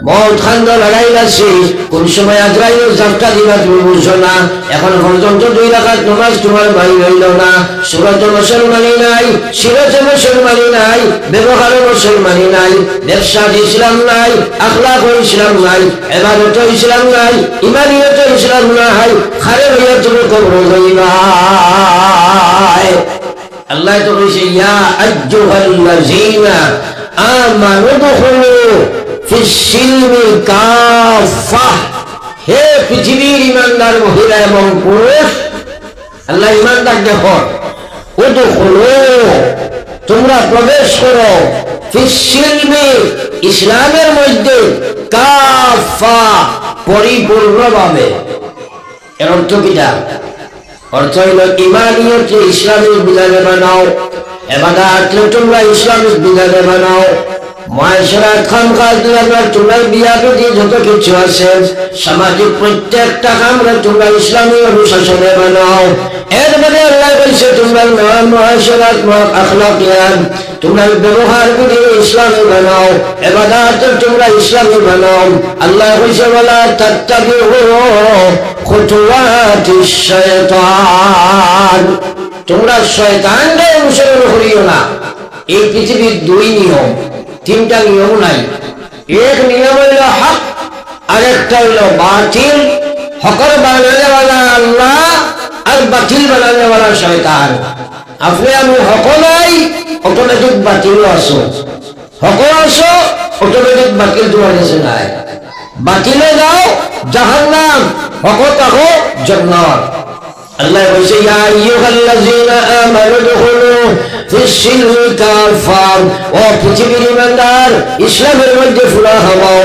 মত খান্দ লড়াই লাগছে, কোন সময় আজরাইল ঝাপটা দিবা তুমি বুঝছো না। এখন পর্যন্ত 2 রাকাত নামাজ তোমার বাড়ি হইল না। সুরত মুসলমানি নাই, সিরতে মুসলমানি নাই, ব্যবহারে মুসলমানি নাই, ব্যবসা ইসলাম নাই, আখলাক ইসলাম নাই, ইবাদত ইসলাম নাই, ইমানিয়ত ইসলাম নাই, খারে হইয়া তুমি কবর হইবা। আল্লাহ তো কইছে ইয়া আইয়ুহাল্লাযীনা আমানু দুখুলু ফিস-সিলমি কাফা। হে পৃথিবীর ঈমানদার মহিলা এবং পুরুষ, আল্লাহ ঈমানদার দেখো, উদখুলু তোমরা প্রবেশ করো, ফিস-সিলমি ইসলামের মধ্যে, কাফা পরিপূর্ণভাবে। এর অর্থ কিটা? অর্থ হইল ইমানিয়ত ইসলামিক বিধানে বানাও, ইবাদত তোমরা ইসলামিক বিধানে বানাও, মুআশারাত খামকাজ তোমরা বিয়া বিধি যত কিছু আছে সামাজিক প্রত্যেকটা কামরা তোমরা ইসলামী অনুশাসনে বানাও। এর মানে আল্লাহ বলছে তোমরা মুআশারাত আখলাকিয়াত তোমরা ব্যবহার বিধি ইসলামী বানাও, ইবাদত তোমরা ইসলামী বানাও। আল্লাহ বলছে ওয়ালা তাত্তাবিউ খুতুওয়াতিশ শায়তান, তোমরা শয়তানকে অনুসরণ করিও না। এই পৃথিবীর 2 নিয়ম, 3টা নিয়ম নাই। এক নিয়ম হইল হক, আরেকটা হইল বাতিল। হকর বানানেওয়ালা আল্লাহ আর বাতিল বানানেওয়ালা শয়তান। আপনি আমি হক নাই, অটোমেটিক বাতিল আসো, হক আসো, অটোমেটিক বাতিল তোমার কাছে নাই। বাতিলে যাও জাহান্নাম, হক থাকো জান্নাত। আল্লাহ বলছে ইয়া আইয়ুহাল্লাযীনা আমানু দুখুলু ফিস-সিলমি কাফা। ও পৃথিবীর ঈমানদার, ইসলামের মধ্যে ফুলা হও।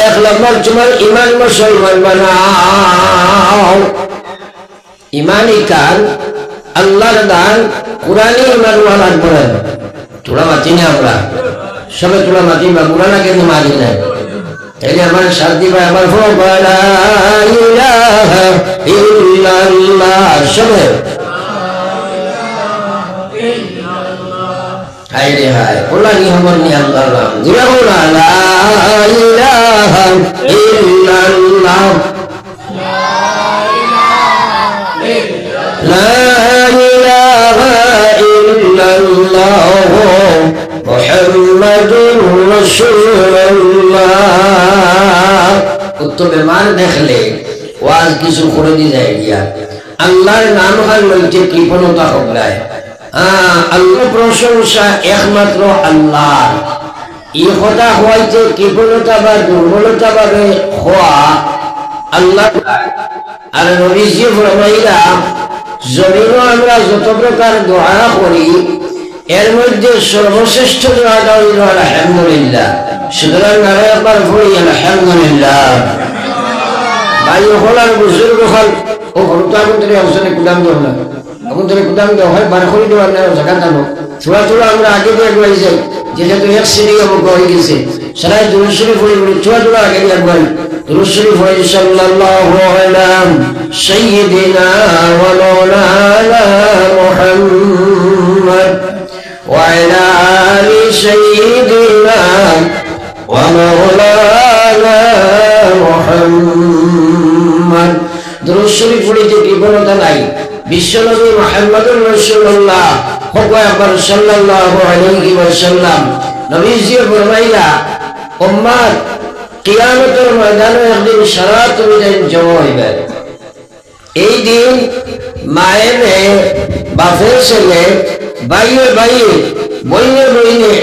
1 নম্বর তোমার ঈমান মুসলমান বানাও। ঈমানি কান, আল্লাহর দান, কুরআনি ঈমান ওয়ালা করেন। তোরা মাতি না, আমরা সবে তোরা মাতি বা কুরআনা কেন মানি না? তাইলে আমার শান্তি ভাই আমার লা ইলাহা ইল্লাল্লাহ সবে হায় রে হায় ওলা নি আমার নি আল্লাহর নাম দিরা ওলা লা ইলাহা ইল্লাল্লাহ লা ইলাহা ইল্লাল্লাহ মুহাম্মাদুর রাসূলুল্লাহ। উত্তর বেমান দেখলে ওয়াজ কিছু করে দিয়ে যায় গিয়া আল্লাহর নাম আর লইতে কৃপণতা হকলায়। আল্লাহ প্রশংসা একমাত্র আল্লাহ। এই কথা হওয়াইতে কৃপণতা বা দুর্বলতা ভাবে হওয়া আল্লাহ। আর নবীজি ফরমাইলা জমিনও আমরা যত প্রকার দোয়া করি এর মধ্যে সর্বশ্রেষ্ঠ দোয়াটা হইল আলহামদুলিল্লাহ। সুতরাং আরো একবার পড়ি আলহামদুলিল্লাহ। ভাই হলার বুজুর্গ হল ও হরুতা আমাদের অবস্থানে কুদাম দেও না, আমাদের কুদাম দেওয়া হয় বার করে দেওয়ার না জায়গা টানো ছোড়া ছোড়া আমরা আগে দিয়ে একবার যাই, যেহেতু 1 সিঁড়ি অমুক হয়ে গেছে সারাই দুরূদ শরীফ পড়ি বলি ছোড়া ছোড়া আগে দিয়ে একবার দুরূদ শরীফ পড়ি সাল্লাল্লাহু আলা সাইয়্যিদিনা ওয়া মাওলানা মুহাম্মদ ওয়া আলা আলি সাইয়্যিদিনা ওয়া মাওলানা মুহাম্মদ। দুরূদ শরীফ পড়িতে কৃপণতা নাই। বিশ্বনবী মুহাম্মদুর রাসূলুল্লাহ একবার সাল্লাল্লাহু আলাইহি ওয়াসাল্লাম নবীজি ফরমাইলা উম্মত কিয়ামতের ময়দানে একদিন সারা তুমি জমা হইবে। এই দিন মায়ে মেয়ে, বাপের ছেলে, ভাইয়ে ভাইয়ে, বইনে বইনে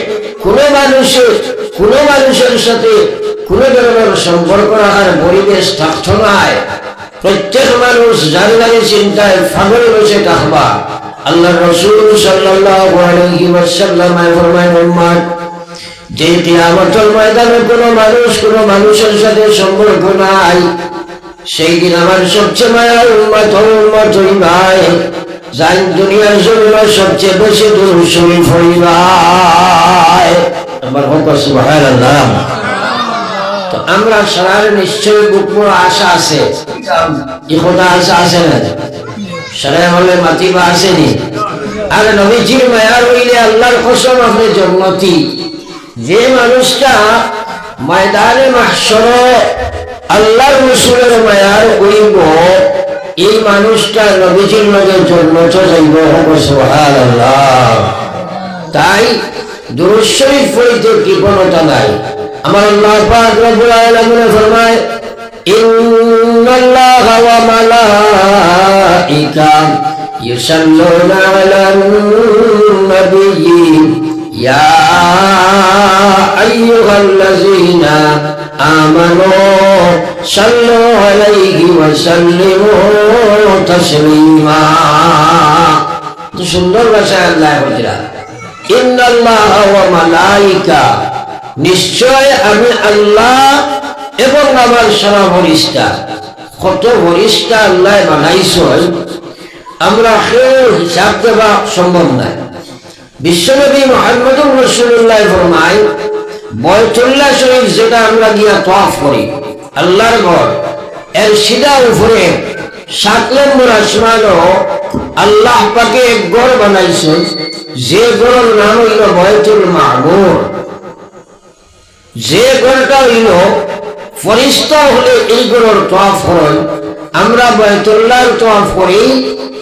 কোনো মানুষের সাথে কোনো ধরনের সম্পর্ক রাখার পরিবেশ থাকতো না। প্রত্যেক মানুষ জানলারি চিন্তায় ফাগলে বসে থাকবা। আল্লাহ রাসূল সাল্লাল্লাহু আলাইহি ওয়াসাল্লাম ফরমায় উম্মত যে কিয়ামতের ময়দানে কোনো মানুষের সাথে সম্পর্ক নাই, সেই দিন আমার সবচেয়ে মায়ার উম্মত হইবাই যাই দুনিয়ার জন্য সবচেয়ে বেশি দুরূদ শরীফ পড়িবাই। আমার হোক সুবহানাল্লাহ। তো আমরা সারার নিশ্চয় বুকমোর আশা আছে, এই কথা আশা আছে না? সারা হলে মাতিবা আসেনি। আর নবীজির মায়ার হইলে আল্লাহর কসম আপনি জন্মতি। যে মানুষটা ময়দানে মাহশরে আল্লাহর রাসূলের মায়ার কইব এই মানুষটা নবীজির লগে জন্মত যাইব সুবহানাল্লাহ। তাই দুরূদ শরীফ পড়িতে কৃপণতা নাই। আমার আল্লাহ পাক রব্বুল আলামিন ফরমায় ইন্নাল্লাহা ওয়া মালাইকা ইউসাল্লুনা আলান নাবিয়্যি ইয়া আইয়ুহাল্লাযীনা আমানু সাল্লু আলাইহি ওয়া সাল্লিমু তাসলিমা। তো সুন্দর ভাষায় আল্লাহ বলেছেন ইন্নাল্লাহা ওয়া মালাইকা, নিশ্চয় আমি আল্লাহ এবং আমার সারা ফেরেশতা। কত ফেরেশতা আল্লাহ বানাইছেন আমরা কেউ হিসাব দেওয়া সম্ভব নয়। বিশ্বনবী মুহাম্মদুর রাসূলুল্লাহ ফরমায় বাইতুল্লাহ শরীফ যেটা আমরা গিয়া তাওয়াফ করি আল্লাহর ঘর, এর সিধা উপরে 7 নম্বর আসমানও আল্লাহ পাকে এক ঘর বানাইছেন, যে ঘরের নাম হইল বাইতুল মামুর। যে ঘরটা হইল ফেরেশতা হলে এই ঘরের তাওয়াফ করেন, আমরা বাইতুল্লাহর তাওয়াফ করি,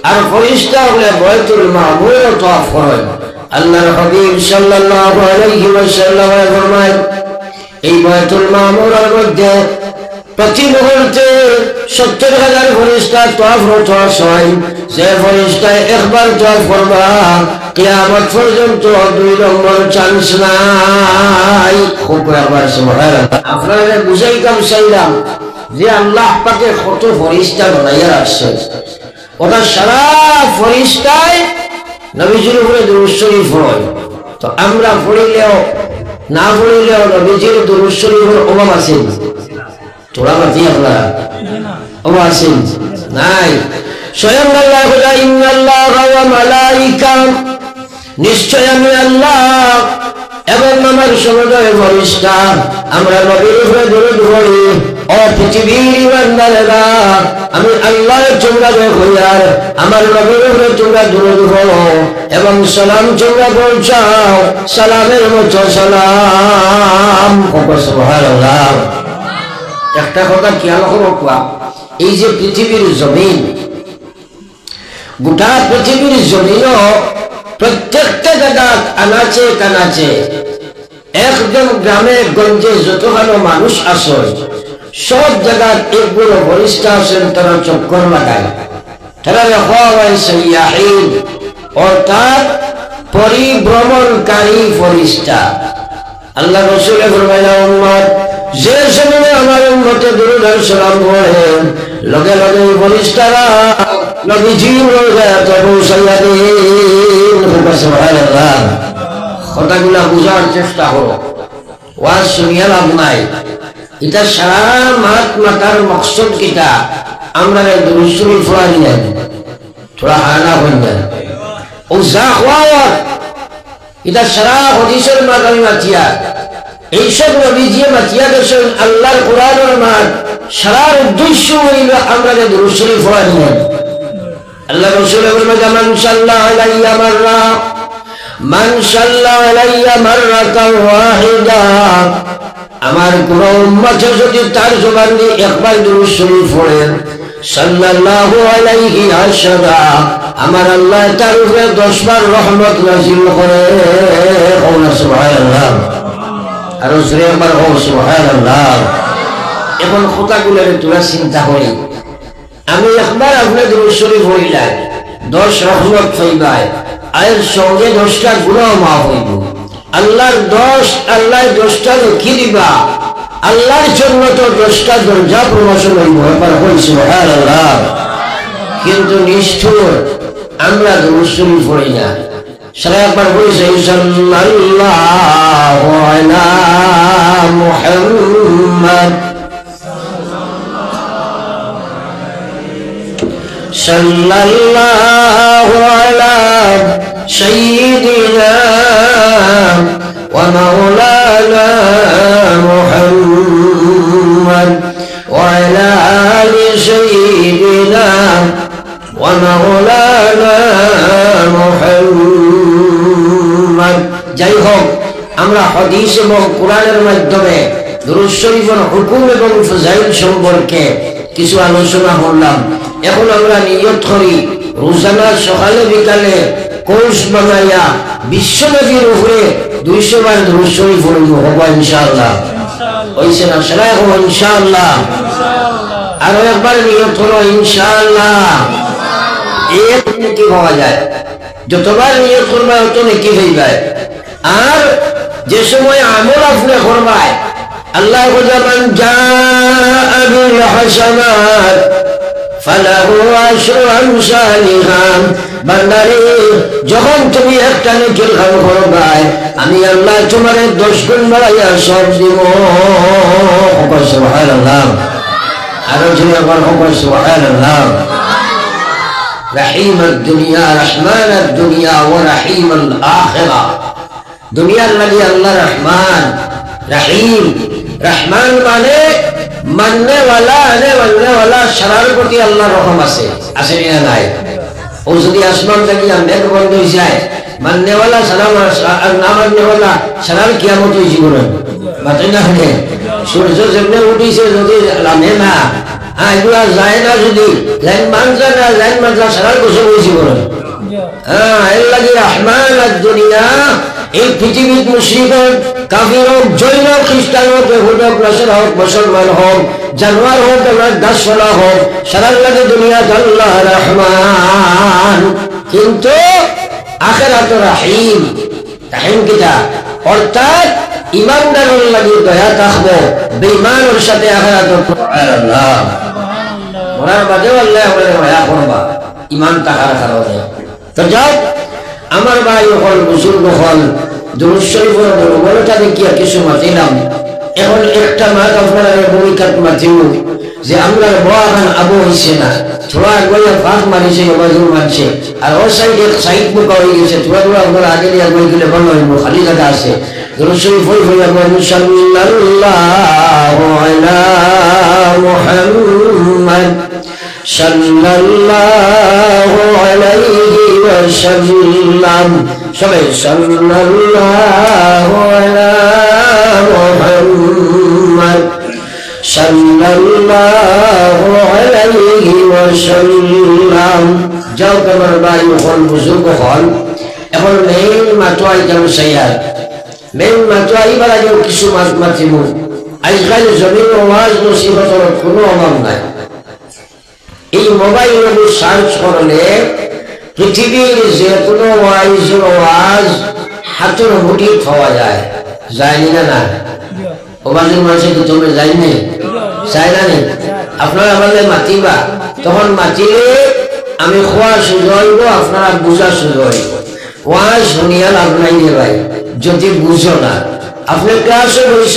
আর ফেরেশতা হলে বাইতুল মামুরের তাওয়াফ করেন। আল্লাহর হাবিব সাল্লাল্লাহু আলাইহি ওয়াসাল্লাম ফরমায় এই বাইতুল মামুরের মধ্যে প্রতি মুহূর্তে 70,000 ফেরেশতা তাওয়াফরত হয়। যে ফেরেশতা একবার তাওয়াফ করবা কিয়ামত পর্যন্ত 2 নম্বর চান্স নাই। খুব একবার সুবহানাল্লাহ। আপনারা বুঝাইতাম চাইলাম যে আল্লাহ পাকে কত ফেরেশতা বানাইয়া রাখছে, ওটা সারা ফেরেশতায় নবীজির উপরে দুরূদ শরীফ পড়ে। তো আমরা পড়িলেও না পড়িলেও নবীজির দুরূদ শরীফের অভাব আছে? তোরা বাতি আপনারা অভাব আছে নাই? স্বয়ং আল্লাহ বলে ইন্নাল্লাহা ওয়া মালাইকা, নিশ্চয় আমি আল্লাহ এবং আমার সমুদয় ফেরেশতা আমরা নবীর উপরে দুরূদ পড়ি। ও পৃথিবীর বান্দারা, আমি আল্লাহর তোমরা হইয়ার আমার নবীর উপরে তোমরা দুরূদ পড়ো এবং সালাম তোমরা পৌঁছাও, সালামের মতো সালাম। সুবহানাল্লাহ। একটা কথা খেয়াল করো, এই যে পৃথিবীর জমিন, গোটা পৃথিবীর জমিনও প্রত্যেকটা জায়গা আনাচে কানাচে একদম গ্রামে গঞ্জে যতখানো মানুষ আসে সব জায়গার একগুলো ফেরেশতা আছেন, তারা চক্কর লাগায়, তারা সাইয়াহিন অর্থাৎ পরিভ্রমণকারী ফেরেশতা। আল্লাহ রাসূল ফরমায় উম্মত যে সময় আমার উম্মতে দুরূদ আর সালাম পড়ে লগে লগে ফেরেশতারা নবীজির রওজাত পৌঁছাইয়া দেন। সুবহানাল্লাহ। কথাগুলা বুঝার চেষ্টা করো, ওয়াজ শুনিয়া লাভ নাই। এটা সারা মাতার মকসদ কিটা আমরা দুরূদ শরীফ পড়াই না, থোড়া হানা হই না ও যা হওয়া। এটা সারা হাদিসের মাধ্যমে মাতিয়া এইসব নবীজি মাতিয়া গেছেন আল্লাহর কোরআনের মাঠ। সারা উদ্দেশ্য হইল আমরা দুরূদ শরীফ পড়াই না। আল্লাহ রাসূল বলেন মান সাল্লাল্লাহু আলাইহি মাররা, মান সাল্লাল্লাহু আলাইহি মাররাতান ওয়াহিদা, আমার কোন উম্মত যদি তার জবান দিয়ে একবার দুরূদ শরীফ পড়েন সাল্লাল্লাহু আলাইহি আশরা, আমার আল্লাহ তার উপরে 10 বার রহমত নাযিল করে। সুবহানাল্লাহ। আর জোরে একবার সুবহানাল্লাহ। এখন কথাগুলোর তোরা চিন্তা করি, আমি একবার আপনার দুরূদ শরীফ পড়িলাম 10 রহমত পাইবাই, এর সঙ্গে 10টা গুনাহ মাফ হইব। আল্লাহর 10টা কি দিবা, আল্লাহর জন্য তো 10টা দরজা প্রমোশন হইব। এবার হই সুবহানাল্লাহ। কিন্তু নিষ্ঠুর আমরা দুরূদ শরীফ পড়ি না। সারা একবার বলেছে সাল্লাল্লাহু আলা মুহাম্মদ সাল্লাল্লাহু আলা সাইয়্যিদিনা ওয়া মাওলানা মুহাম্মদ ওয়া আলা আলি সাইয়্যিদিনা ওয়া মাওলানা মুহাম্মদ। যাই হোক, আমরা হাদিস এবং কোরআনের মাধ্যমে দুরূদ শরীফের হুকুম এবং ফজাইল সম্পর্কে কিছু আলোচনা করলাম। এখন আমরা নিয়ত করি রোজানা সকালে বিকালে কোর্স বানাইয়া বিশ্বনবীর উপরে 200 বার দুরূদ শরীফ পড়ব হবো ইনশাআল্লাহ। হইছে না সবাই হবো ইনশাআল্লাহ। আরো একবার নিয়ত হলো ইনশাআল্লাহ। এক নেকি পাওয়া যায়, যতবার নিয়ত করবা তত নেকি হয়ে যায়। আর যে সময় আমল আপনি করবাই আল্লাহ মান জাআ বিল হাসানাত ফালাহু আশরু আমসালিহা। বান্দারে যখন তুমি একটা নেকির কাজ করবাই আমি আল্লাহ তোমার 10 গুণ বাড়াইয়া সব দিব। সুবহানাল্লাহ। আরো জোরে বলো সুবহানাল্লাহ। رحيم الدنيا رحمن الدنيا ورحيم الآخرة। দুনিয়ার লাগি আল্লাহ রহমান রহিম। রহমান মানে মাননে ওয়ালা আনে মাননে ওয়ালা সারার প্রতি আল্লাহ রহম আছে, আছে না নাই? ও যদি আসমান থেকে মেঘ বন্ধ হয়ে যায় মাননে ওয়ালা সালাম আর না মাননে ওয়ালা সারার কিয়ামত হয়ে জীবন মাত্র না হলে সূর্য যেমনি উঠিছে যদি নামে না এগুলা যায় না, যদি লাইন মানছে না লাইন মানছে সারার গোসল হয়ে জীবন। এর লাগে রহমান আর দুনিয়া এই পৃথিবীর মুশরিক কাফির হোক জৈন খ্রিস্টান হোক ইহুদ হোক নাসারা হোক মুসলমান হোক জানোয়ার হোক আমরা গাছপালা হোক সারার লাগে দুনিয়া আল্লাহ রহমান, কিন্তু আখিরাত রহিম। রহিম কিটা অর্থাৎ ইমানদারের লাগে দয়া থাকবো, বেঈমানের সাথে আখিরাত সুবহানাল্লাহ মরার বাদে আল্লাহ আমাদের দয়া করবা ইমান থাকার কারণে। তো যাও আমার ভাই হল বুজুর্গ হল দুরূদ শরীফের দুর্বলতা দেখিয়া কিছু মাতিলাম। এখন একটা মাত আপনারা ভূমিকাত মাতিব যে আমরা বাগান আবু হইছে না থোড়া গইয়া ফাঁক মারিছে বাজুর মানছে আর ও সাইডে সাইড মুকা হয়ে গেছে থোড়া থোড়া আমরা আগে নিয়ে গই গেলে ভালো হইব, খালি জায়গা আছে। দুরূদ শরীফ হইয়া সাল্লাল্লাহু আলা মুহাম্মদ সাল্লাল্লাহু আলাইহি ওয়াসাল্লাম। সবাই সাল্লাল্লাহু আলা মুহাম্মদ সাল্লাল্লাহু আলাইহি ওয়াসাল্লাম। যাও তোমার ভাই হল বুজুর্গ হল এখন মেইন মাতোয়াই যেমন সাইয়ার মেইন মাতোয়াই বালা যেমন কিছু মাত মাতিব। আজকাল জমিন ওয়াজ মুসিবতের কোনো অভাব নাই। এই মোবাইল সার্চ করলে পৃথিবীর যে কোনো ওয়াজ হাতের মুঠি পাওয়া যায়, যায়নি না? না ওবাজের মানুষের কি তুমি যায়নি? চাই না নি? আপনারা আমাদের মাতিবা, তখন মাতিলে আমি খোয়া সুযোগ হইব, আপনারা বুঝা সুযোগ হইব। ওয়াজ শুনিয়া লাভ নাই রে ভাই যদি বুঝো না। আপনি ক্লাসে বইছ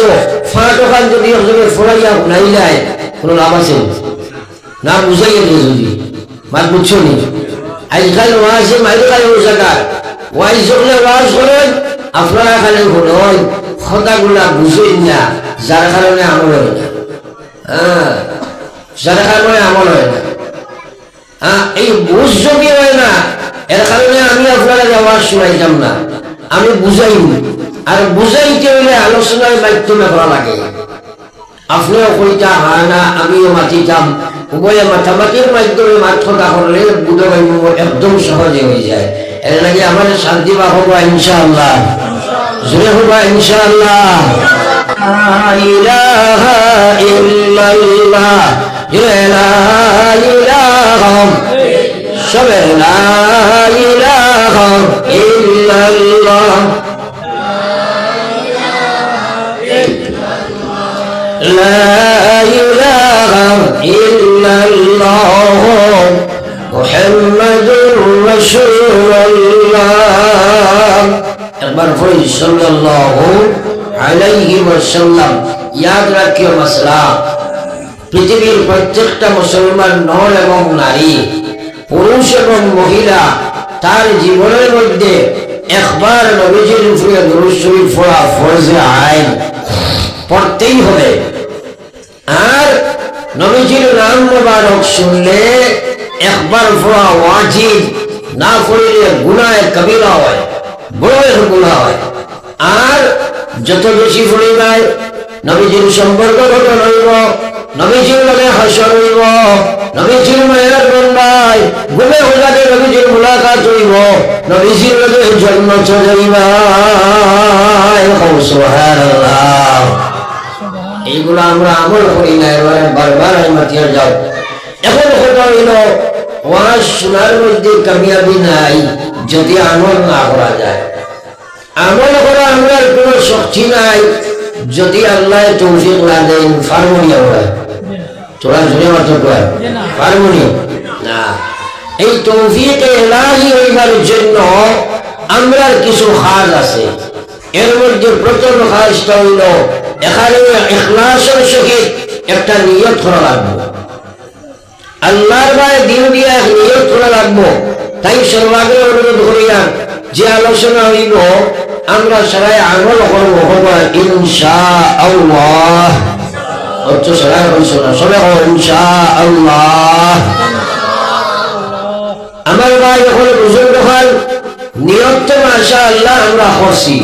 ফাঁকা যদি ফোড়াইয়া নাই যায় কোনো লাভ আছে না? বুঝাই গেছে যদি মাত বুঝছো নি? আজকাল ওয়াজে মাইরে খালি ওই জায়গা ওয়াজ যখন ওয়াজ করেন আপনারা খালি শুনেন কথাগুলা বুঝেন না, যার কারণে আমল হয় না। যার কারণে আমল হয় না। এই বুঝ যদি হয় না এর কারণে আমি আপনারা ওয়াজ শুনাইতাম না, আমি বুঝাইব। আর বুঝাইতে হইলে আলোচনার মাধ্যমে করা লাগে। আপনিও কইতা হয় না আমিও মাতিতাম, উভয়ে মাথামাতির মাধ্যমে মাত কথা করলে বুঝে একদম সহজে হয়ে যায়। এর লাগে আমাদের শান্তি বা হবো ইনশাআল্লাহ, জোরে হবো ইনশাআল্লাহ। লা ইলাহা ইল্লাল্লাহ লা ইলাহা সবে লা ইলাহা ইল্লাল্লাহ لا إله إلا الله محمد رسول الله একবার পড়ি সাল্লাল্লাহু আলাইহি ওয়াসাল্লাম। ইয়াদ রাখিও মাসলা, পৃথিবীর প্রত্যেকটা মুসলমান নর এবং নারী পুরুষ এবং মহিলা তার জীবনের মধ্যে একবার নবীজির উপরে দুরূদ শরীফ পড়া ফরজে আইন পড়তেই হবে। আর নবীজির নাম মোবারক শুনলে একবার পড়া ওয়াজিব, না পড়লে গুনাহে কবিরা হয়, বড় গুনাহ হয়। আর যত বেশি পড়িবাই নবীজির সম্পর্ক গঠন হইব, নবীজির লগে হাসর হইব, নবীজির মায়ের বন্ধায় ঘুমে উজাগে নবীজির মুলাকাত হইব, নবীজির লগে জান্নাত যাইবা। সুবহানাল্লাহ। এইগুলো আমরা আমল করি না, এবারে বারবার মাতিয়ার যাও। এখন কথা হইল ওয়াজ শোনার মধ্যে কামিয়াবি নাই যদি আমল না করা যায়। আমল করা আমরা কোনো শক্তি নাই যদি আল্লাহ তৌফিক না দেন। ফার্মনি আমরা তোরা জুড়ে মাত্র ফার্মনি না। এই তৌফিক ইলাহি হইবার জন্য আমরার কিছু কাজ আছে। এর মধ্যে প্রথম কাজটা হইল এখানে ইখলাসের সহিত একটা নিয়ত করা লাগবে, আল্লাহর ভাই দিন দিয়ে নিয়ত করা লাগবো। তাই সর্বাগ্রে অনুরোধ করিয়া যে আলোচনা হইব আমরা সবাই আমল করবো ইনশাআল্লাহ। সবাই ইনশাআল্লাহ। আমার ভাই যখন বুঝুন তখন নিয়ত মাশাআল্লাহ আমরা করছি,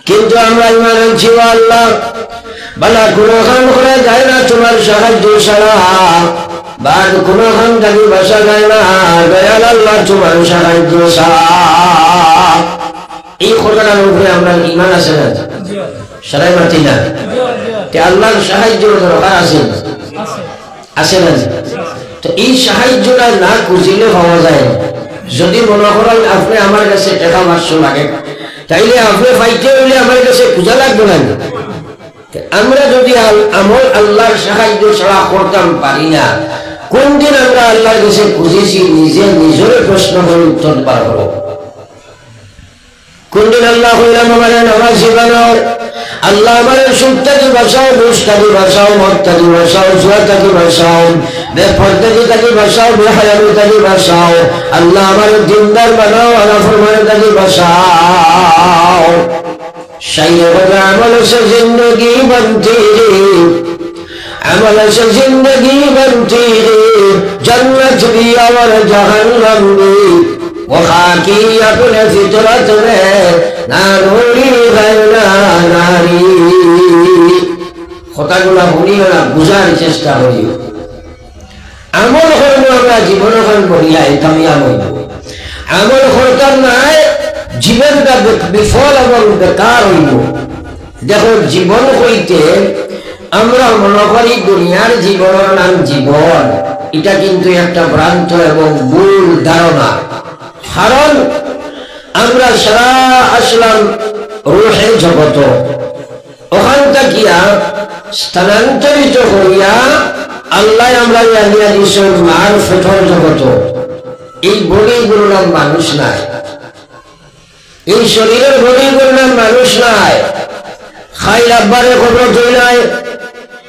কিন্তু আমরা ইমান আনছি আল্লাহ বালা কোনো কাম করা যায় না তোমার সাহায্য ছাড়া, বাদ কোনো কাম থাকি বাসা যায় না দয়াল আল্লাহ তোমার সাহায্য ছাড়া। এই কথাটার উপরে আমরা ইমান আছে না? সারাই মাতি না আল্লাহর সাহায্য দরকার আছে আছে না? তো এই সাহায্যটা না খুঁজিলে পাওয়া যায়। যদি মনে করেন আপনি আমার কাছে টাকা 500 লাগে, তাইলে আপনি পাইতে হইলে আমার কাছে খুঁজা লাগবে না। আমরা যদি আমল আল্লাহর সাহায্য ছাড়া করতাম পারি না, কোন দিন আমরা আল্লাহর কাছে খুঁজেছি নিজে নিজের প্রশ্ন করে উত্তর বার করব। কোন দিন আল্লাহ হইলাম আমার নামাজি বানাও, আল্লাহ আমার সুখটাকে বাঁচাও, দুষ্টাকে বাঁচাও, মদটাকে বাঁচাও, জুয়াটাকে বাঁচাও, বেপরদাকে বাঁচাও, বেহায়ামিটাকে বাঁচাও, আল্লাহ আমার দিনদার বানাও, আনাফরমানটাকে বাঁচাও। अमल से जिंदगी बनती रे, अमल से जिंदगी बनती रे, जन्नत भी और जहन्नम भी वो खाकी अपने फितरत में ना नूरी गैना नारी। কথাগুলা শুনিও না, বুঝার চেষ্টা করিও। আমল করবো আমরা জীবন বলিয়া কামিয়াব হইব, আমল করতাম নাই জীবনটা বিফল এবং বেকার হইব। দেখো জীবন হইতে আমরা মনে করি দুনিয়ার জীবনের নাম জীবন, এটা কিন্তু একটা ভ্রান্ত এবং ভুল ধারণা। কারণ আমরা সারা আসলাম রূহের জগত, ওখান থাকিয়া স্থানান্তরিত হইয়া আল্লাহ আমরা জানিয়া দিয়েছেন মারফতের জগত। এই বডিগুলোর নাম মানুষ নাই, এই শরীরের বডিগুলোর নাম মানুষ নাই। খাই আব্বারে খবর চইলাই,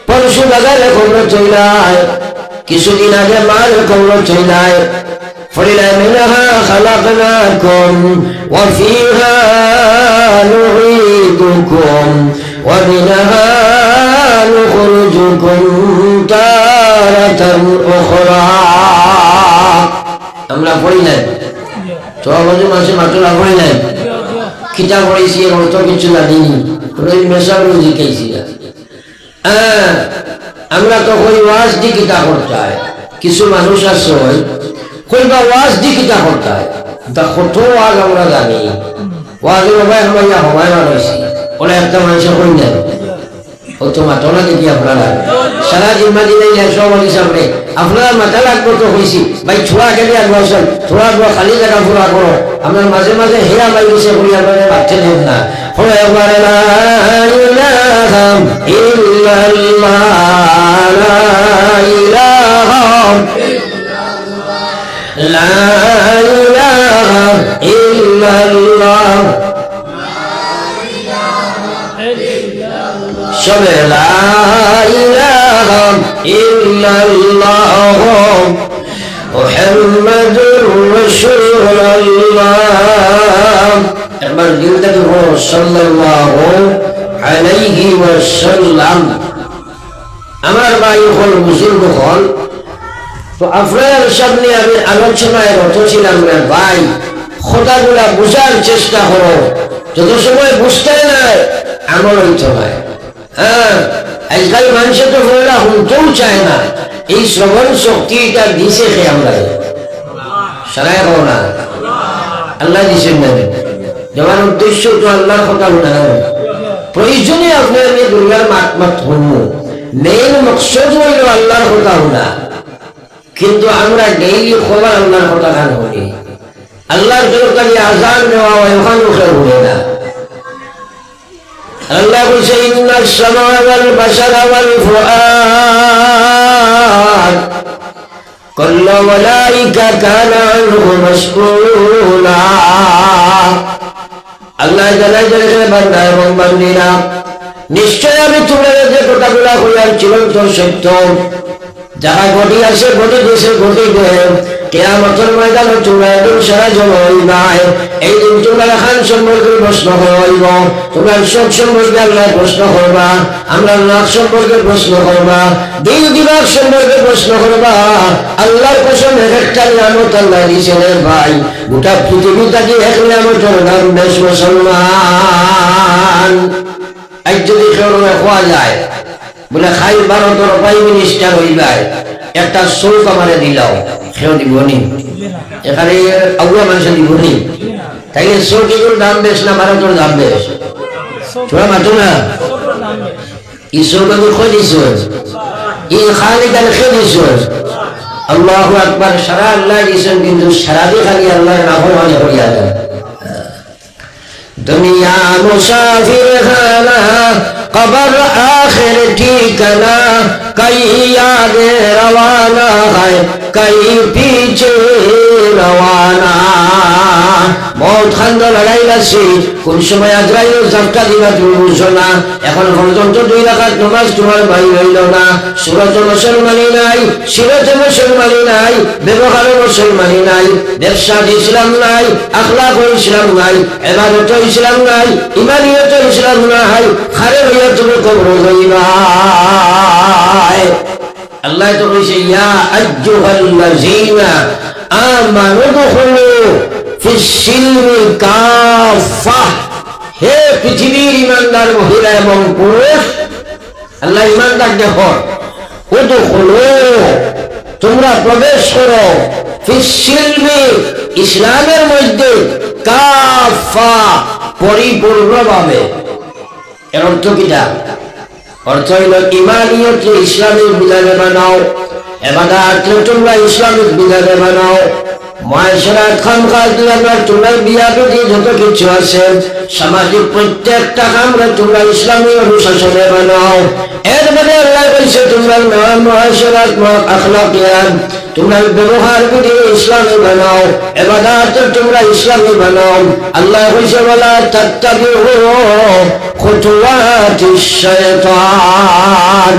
পরশু দাদারে খবর চইলাই, কিছুদিন আগে মার খবর চইলাই। فَلِلَّهِ مِنْهَا خَلَقْنَاكُمْ وَفِيهَا نُعِيدُكُمْ وَمِنْهَا نُخْرِجُكُمْ تَارَةً أُخْرَى। আমরা পড়ি নাই তো আমাদের মাঝে মাত্র পড়ি নাই, কিতাব পড়েছি অত কিছু জানিনি, মেশাবুল শিখেছি। আমরা তো ওই ওয়াজ দি কিতাব করতে হয়। কিছু মানুষ আছে কইবা ওয়াজ দি কিতাব করতে হয়, তা কত ওয়াজ আমরা জানি। ওয়াজের ভাই আমরা ইয়া হওয়াই মানুষই ওরা একটা মানুষের কই নেন ও তো মাথা না দেখি আপনারা সারা জিম্মা দিলে সমাধি সামনে আপনারা মাথা লাগবো তো হয়েছি ভাই ছোড়া গেলে আর বসেন থোড়া খালি জায়গা পুরা করো। আপনার মাঝে মাঝে হেরা বাই গেছে বলি আপনারা ভাবতে নেন না। সবে লা ইলাহা ইল্লাল্লাহ মুহাম্মাদুর রাসূলুল্লাহ। একবার দিল থেকে বলো সাল্লাল্লাহু আলাইহি ওয়াসাল্লাম। আমার ভাই হল বুজুর্গ হল, তো আপনার সামনে আমি আলোচনায় রত ছিলাম না ভাই, কথাগুলা বুঝার চেষ্টা করো। যত সময় বুঝতে নাই আমল হইতে হয়, হ্যাঁ, আজকাল মানুষের তো বলে শুনতেও চায় না। এই শ্রবণ শক্তিটা দিছে কে আমরা? সারাই হো না, আল্লাহ দিছেন না। যাওয়ার উদ্দেশ্য তো আল্লাহর কথা শোনা। প্রয়োজনে আপনি আমি দুর্গার মাত শুনবো, মেইন মকসদ হইল আল্লাহর কথা শোনা। কিন্তু আমরা ডেইলি খবর আল্লাহর কথা গান শুনি। আল্লাহর দরকারি আজান দেওয়া হয়, ওখানে শুনি না। আল্লাহ বলছে ইন্নাস সামা ওয়াল বাসারা ওয়াল ফুআদ কুল্লু উলাইকা কানা আনহু মাসউলা। আল্লাহ জানাই যে বান্দা এবং বান্দীরা, নিশ্চয় আমি তোমাদের যে কথাগুলো কইলাম চিরন্ত সত্য। যাহা ঘটি আছে ঘটি দিয়েছে ঘটিবে। কিয়ামতের ময়দানে তোমরা একদিন সারা জমা হইবাই। এই দিন তোমরা খান সম্পর্কে প্রশ্ন হইব, তোমরা সব সম্পর্কে আল্লাহ প্রশ্ন করবা, আমরা নাক সম্পর্কে প্রশ্ন করবা, দিল দিমাগ সম্পর্কে প্রশ্ন করবা। আল্লাহর কসম একটা নিয়ামত আল্লাহ দিয়েছেন ভাই, গোটা পৃথিবীটাকে এক নিয়ামতের নাম দেশ মুসলমান। আজ যদি কেউ খোয়া যায় বলে খাই 12 প্রাইম মিনিস্টার হইবাই, একটা চৌক আমারে দিলাও, সেও দিবনি। এখানে আগুয়া মানুষের দিবনি। তাইলে চৌকিগুলোর দাম বেশ না ভারতের দাম বেশ? ছোড়া মাতো না, ই চৌকাগুলো খোঁজ দিছ, ই খালি গান খেয়ে দিছ। আল্লাহু আকবার, সারা আল্লাহ দিয়েছেন, কিন্তু সারাদি খালি আল্লাহর নাফরমানি করিয়া দেন। দুনিয়া মুসাফির খানা, কবর আখির ঠিকানা, কই আগে রওয়ানা হয় কই পিছে রওয়ানা। মৌত খান্দ লড়াই লাগছে, কোন সময় আজরাইল জাপটা দিবা তুমি বুঝো না। এখন পর্যন্ত 2 রাকাত নামাজ তোমার ভাই হইল না। সুরত মুসলমানি নাই, সিরত মুসলমানি নাই, ব্যবহার মুসলমানি নাই, ব্যবসা ইসলাম নাই, আখলাক ইসলাম নাই, ইবাদত ইসলাম নাই, ইমানিয়ত ইসলাম নাই, খারে হইয়া তুমি কবর হইবা। আল্লাহ তো কইছে ইয়া আইয়ুহাল্লাযীনা আমানু দুখুলু ফিস সিলমি কাফা। হে পৃথিবীর ইমানদার মহিলা এবং পুরুষ, আল্লাহ ইমানদার দেখো, উদখুলু তোমরা প্রবেশ করো, ফিস সিলমি ইসলামের মধ্যে, কাফা পরিপূর্ণভাবে। এর অর্থ কিটা? অর্থ হইল ইমানিয়ত ইসলামিক বিধানে বানাও, ইবাদত তোমরা ইসলামিক বিধানে বানাও, মুআশারাত খামকাজ তোমরা বিয়া বিধি যত কিছু আছে সামাজিক প্রত্যেকটা কামরা তোমরা ইসলামী অনুশাসনে বানাও। এর মধ্যে আল্লাহ বলছে তোমরা মুআশারাত আখলাকিয়াত তোমরা ব্যবহার বিধি ইসলামী বানাও, ইবাদত তোমরা ইসলামী বানাও। আল্লাহ বলছে ওয়ালা তাত্তাবিউ খুতুওয়াতিশ শায়তান,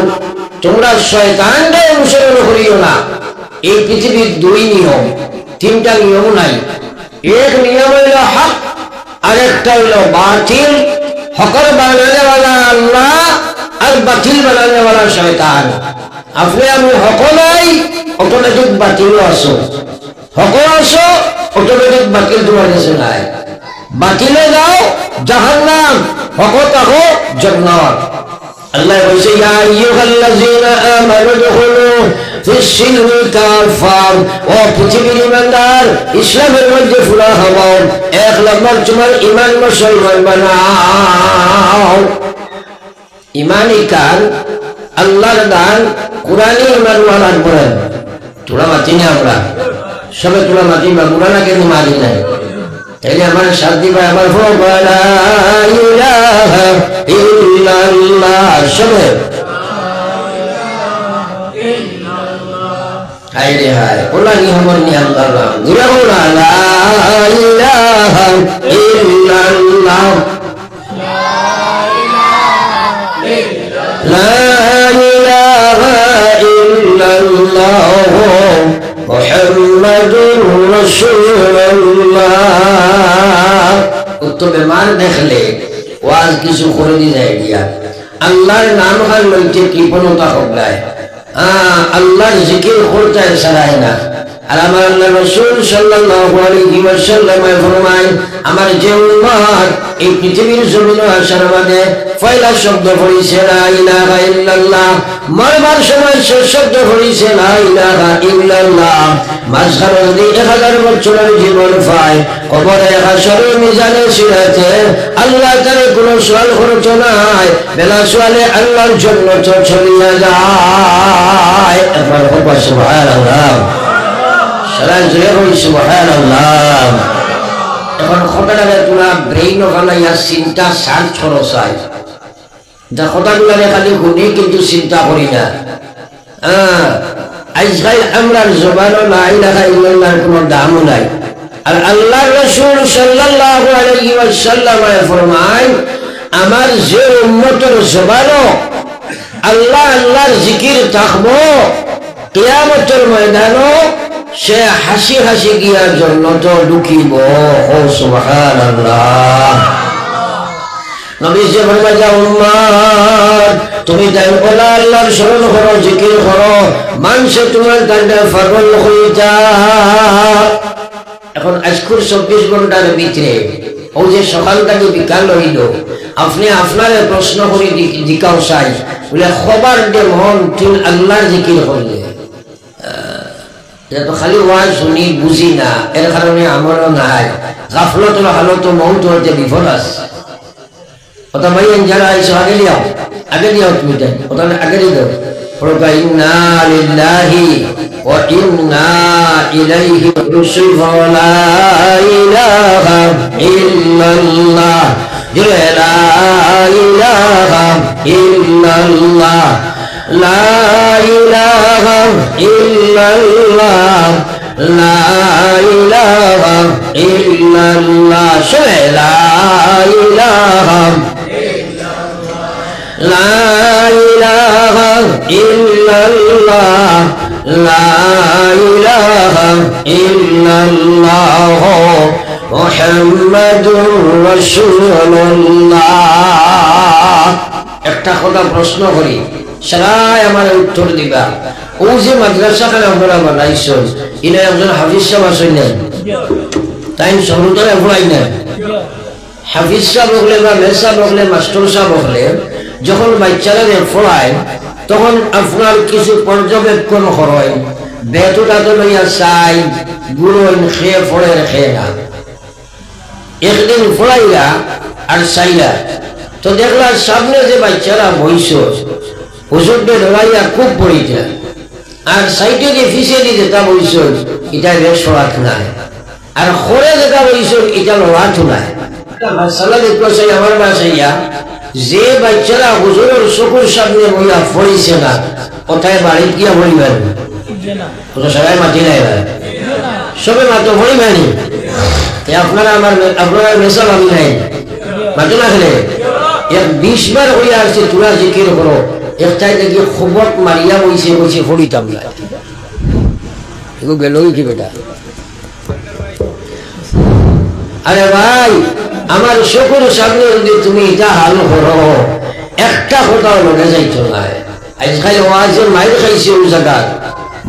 তোমরা শয়তানের অনুসরণ করিও না। এই পৃথিবীর 2 নিয়ম, 3টা নিয়ম নাই। এক নিয়ম হইল হক, আরেকটা হইল বাতিল। হকর বানানেওয়ালা আল্লাহ, আর বাতিল বানানেওয়ালা শয়তান। আপনি আমি হক নাই, অটোমেটিক বাতিলও আসো, হক আসো, অটোমেটিক বাতিল তোমার কাছে নাই। বাতিলে যাও জাহান্নাম, হক থাকো জান্নাত। আল্লাহ বলছে ইয়া আইয়ুহাল্লাযীনা আমানু দুখুলু ফিস সিলমি কাফা। ও পৃথিবীর ইমানদার, ইসলামের মধ্যে ফুরা হও। 1 নম্বর তোমার ইমান মুসলমান বানাও। ইমানি কান আল্লাহর দান, কুরআনে ইমান ওয়ালার পড়েন। তোরা মাতি না, আমরা সবে তোরা মাতি বা কুরআনে কেন মানি নাই? তাইলে আমার শান্তি পায়, আমার লা ইলাহা ইল্লাল্লাহ সবে হায় রে হায়, ওলা নিয়মর নি আল্লাহ গুলা গুলা লা ইলাহা ইল্লাল্লাহ, লা ইলাহা ইল্লাল্লাহ মুহাম্মাদুর রাসূলুল্লাহ। তো বেমার দেখলে ওয়াজ কিছু করে দিয়ে যায় দিয়া আল্লাহর নাম খান লইতে কৃপণতা হকলায়, আল্লাহর জিকির করতে সারায় না। আর আমার আল্লাহ রাসূল সাল্লাল্লাহু আলাইহি ওয়াসাল্লাম ফরমায় আমার যে উম্মত এই পৃথিবীর জমিনে আসার বাদে পয়লা শব্দ পড়িছে লা ইলাহা ইল্লাল্লাহ, মরবার সময় শেষ শব্দ পড়িছে লা ইলাহা ইল্লাল্লাহ, মাঝখানে যদি 1000 বছরের জীবন পায়, কবরে হাসরে মিজানে সিরাতে আল্লাহ তাআলা কোনো সওয়াল খরচ নাই, বেলা সওয়ালে আল্লাহর জন্য চলিয়া যায়। একবার বলবা সুবহানাল্লাহ, সারা জুড়ে বলি সুবহানাল্লাহ। এখন কথাটাকে তোরা ব্রেইন বানাইয়া চিন্তা সার্চ করো চাই, যা কথাগুলারে খালি শুনি কিন্তু চিন্তা করি না। আজকাল আমরা জবানও লা ইলাহা ইল্লাল্লাহর কোনো দামও নাই। আর আল্লাহর রাসূল সাল্লাল্লাহু আলাইহি ওয়াসাল্লাম ফরমায় আমার যে উম্মতের জবানও আল্লাহ আল্লাহর জিকির থাকবো, কিয়ামতের ময়দানও সে হাসি হাসি গিয়া জান্নাতে ঢুকিব। ও সুবহানাল্লাহ। নবীজি ফরমায় উম্মত তুমি তাই বলা আল্লাহর শরণ করো, জিকির করো, মানুষে তোমার কাছে পাগল হয়ে যায়। এখন আজকের 24 ঘন্টার ভিতরে ও যে সকাল থেকে বিকাল হইল, আপনি আপনার প্রশ্ন করে জিজ্ঞাসা চাই বলে খবর দে মন তুই আল্লাহর জিকির করলে তো খালি ওয়াজ শুনি বুঝি না, এর কারণে আমারও নাই গাফলতের হালত মৌত হতে বিফল আছে। ওটা ভাই যারা আইসো আগে দিও তুমি দেন ওটা আগে দিও। ইন্না লিল্লাহি ওয়া ইন্না ইলাইহি রাজিউন। লা ইলাহা ইল্লাল্লাহ, লা ইলাহা ইল্লাল্লাহ, লা ইলাহা ইল্লাল্লাহ, লা ইলাহা ইল্লাল্লাহ, লা ইলাহা লা ইলাহা ইল্লাল্লাহ, লা ইলাহা ইল্লাল্লাহ, মুহাম্মাদুর রাসূলুল্লাহ। একটা কথা প্রশ্ন করি, সবাই আমার উত্তর দিবা। ও যে মাদ্রাসাখানে আপনারা বানাইছেন, ইনি একজন হাফিজ সাহেব আছেন না? তাই সর্বতরে পড়াই না। হাফিজ সাহেব হলে বা মেসা হলে মাস্টার সাহেব হলে যখন বাচ্চারা পড়ায় তখন আপনার কিছু পর্যবেক্ষণ হয়, বেতটাতে লইয়া চাই গুরুন খেয়ে পড়ে খেয়ে না। একদিন পড়াইলা আর চাইলা তো দেখলা সামনে যে বাচ্চারা বইস হুজুরকে ধরাইয়া খুব পড়িতে, আর সাইডে যে ফিসে দিতে তা বইস এটা বেশ পড়াত নাই, আর খরে যেটা বইস এটা লড়াত নাই। মাসালা দেখতে চাই আমার বাসাইয়া যে বাচ্চারা হুজুরের চকুর সামনে বইয়া পড়িছে না, কোথায় বাড়ি গিয়া পড়িবেন? সবাই মাতি নাই, সবে মাত্র পড়িবেনি। আপনারা আপনারা মেসাল আমি নাই মাতো না খেলে 20 বার হইয়া আসছে তোরা জিকির করো, একটাই দেখি খবর মারিয়া বইছে বইছে পড়িতাম না। এগুলো গেল কি বেটা? আরে ভাই আমার চকুর সামনে যদি তুমি এটা হাল করো, একটা কথাও লগে যাইতো না। আজকাল ওয়াজের মাইর খাইছে ও জায়গা,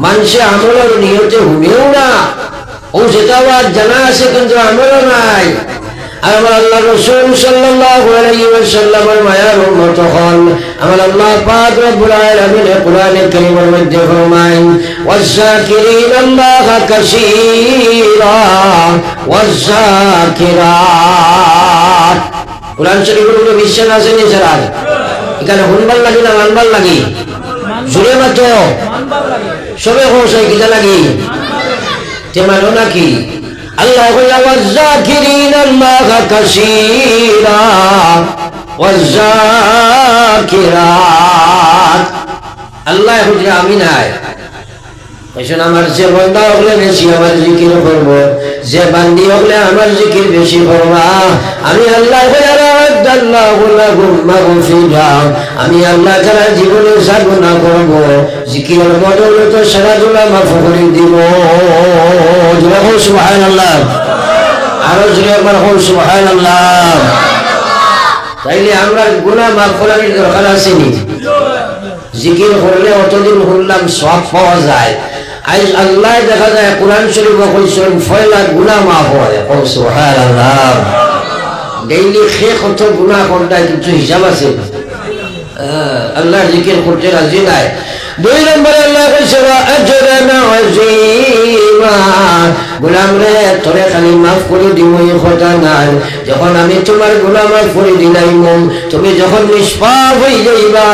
মানুষে আমলের নিয়তে শুনেও না, ও যেটা ওয়াজ জানা আছে কিন্তু আমলও নাই। আর আমার আল্লাহ রাসূল সাল্লাল্লাহু আলাইহি ওয়াসাল্লামের মায়ার উম্মত হন আমার আল্লাহ পাক রব্বুল আলামিন কোরআনে কারীমের মধ্যে ফরমায় ওয়াযাকিরিনাল্লাহা কাসীরা ওয়াযাকিরাত। কোরআন শরীফের মধ্যে বিশ্বাস আছে নি স্যার? এখানে হুনবাল লাগি না মানবাল লাগি? জুড়ে মাত্র সবে হোসাই কিটা লাগি তে মানো নাকি? আল্লাহ ওয়াযাকিরিনাল্লাহা কাসীরা ওয়াযাকিরাত। আল্লাহ হুজুর আমি নাই কইছেন আমার যে বান্দা হলে বেশি আমার জিকির করব, যে বান্দি হলে আমার জিকির বেশি করবা। আমি আল্লাহ আমি আল্লাহ যারা জীবনে সাধনা করব, জিকিরের বদৌলতে সারা জোড়া মাফ করে দিব। সুবহানাল্লাহ, আরো জোরে একবার বল সুবহানাল্লাহ। তাইলে আমরা গুনাহ মাফ করার দরকার আছে নি? জিকির করলে অতদিন শুনলাম সব পাওয়া যায়, আজ আল্লাহ দেখা যায় কোরআন শরীফ কইছেন ফয়লা গুনাহ মাফ হয়। ও সুবহানাল্লাহ। ডেইলি কত গুনাহ করতে কিছু হিসাব আছে? আল্লাহর জিকির করতে রাজি নাই। 2 নম্বরে আল্লাহ কইছে আজরান আযীমা, গোলাম রে তোরে খালি মাফ করে দিব এই কথা নাই, যখন আমি তোমার গুনাহ মাফ করে দিলাম, তুমি যখন নিষ্পাপ হয়ে যাইবা,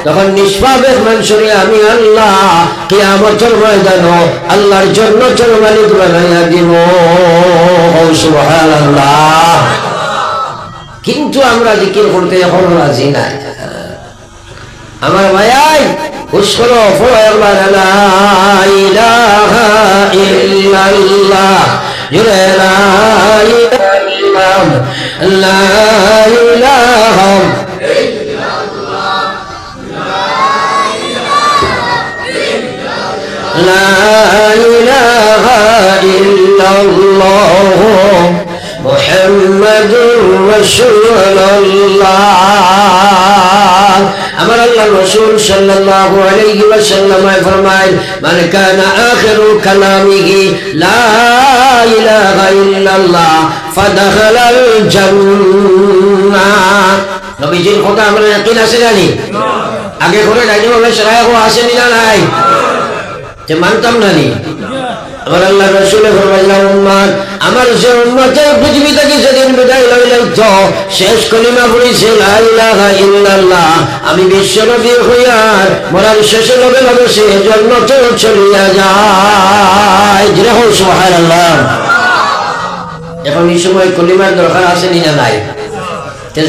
তখন নিষ্পাপের মানুষরে আমি আল্লাহ কিয়ামতের ময়দানে আল্লাহর জান্নাতের মালিক বানাইয়া দিব। সুবহানাল্লাহ। কিন্তু আমরা জিকির করতে এখন রাজি নাই। আমার ভাই উসকরো ফরমান লা ইলাহা ইল্লাল্লাহ, লা ইলাহা ইল্লাল্লাহ, লা ইলাহা ইল্লাল্লাহ, লা ইলাহা ইল্লাল্লাহ, মুহাম্মাদুর রাসূলুল্লাহ। আমার আল্লাহ রাসূল সাল্লাল্লাহু আলাইহি ওয়াসাল্লাম ফরমায়, মান কানা আখিরু কালামিহি লা ইলাহা ইল্লাল্লাহ ফাদাখালাল জান্নাহ। নবীজির কথা আমরা ইয়াকিন আছে জানি, আগে করে ডাইনি বলে শরায়ও আসেনি না নাই, যে মানতাম না নি। আমার আল্লাহ রাসূল ফরমাইলেন, উম্মত আমার যে উম্মতের পৃথিবী থেকে যেদিন বিদায় লইলেন তো শেষ কলিমা পড়েছে লা ইলাহা ইল্লাল্লাহ, আমি বিশ্বনবী হইয়ার মরার শেষে লগে লগে সে জান্নাতে চলিয়া যায়। যেরকম সুবহানাল্লাহ। এখন এই সময় কলিমার দরকার আছে না নাই?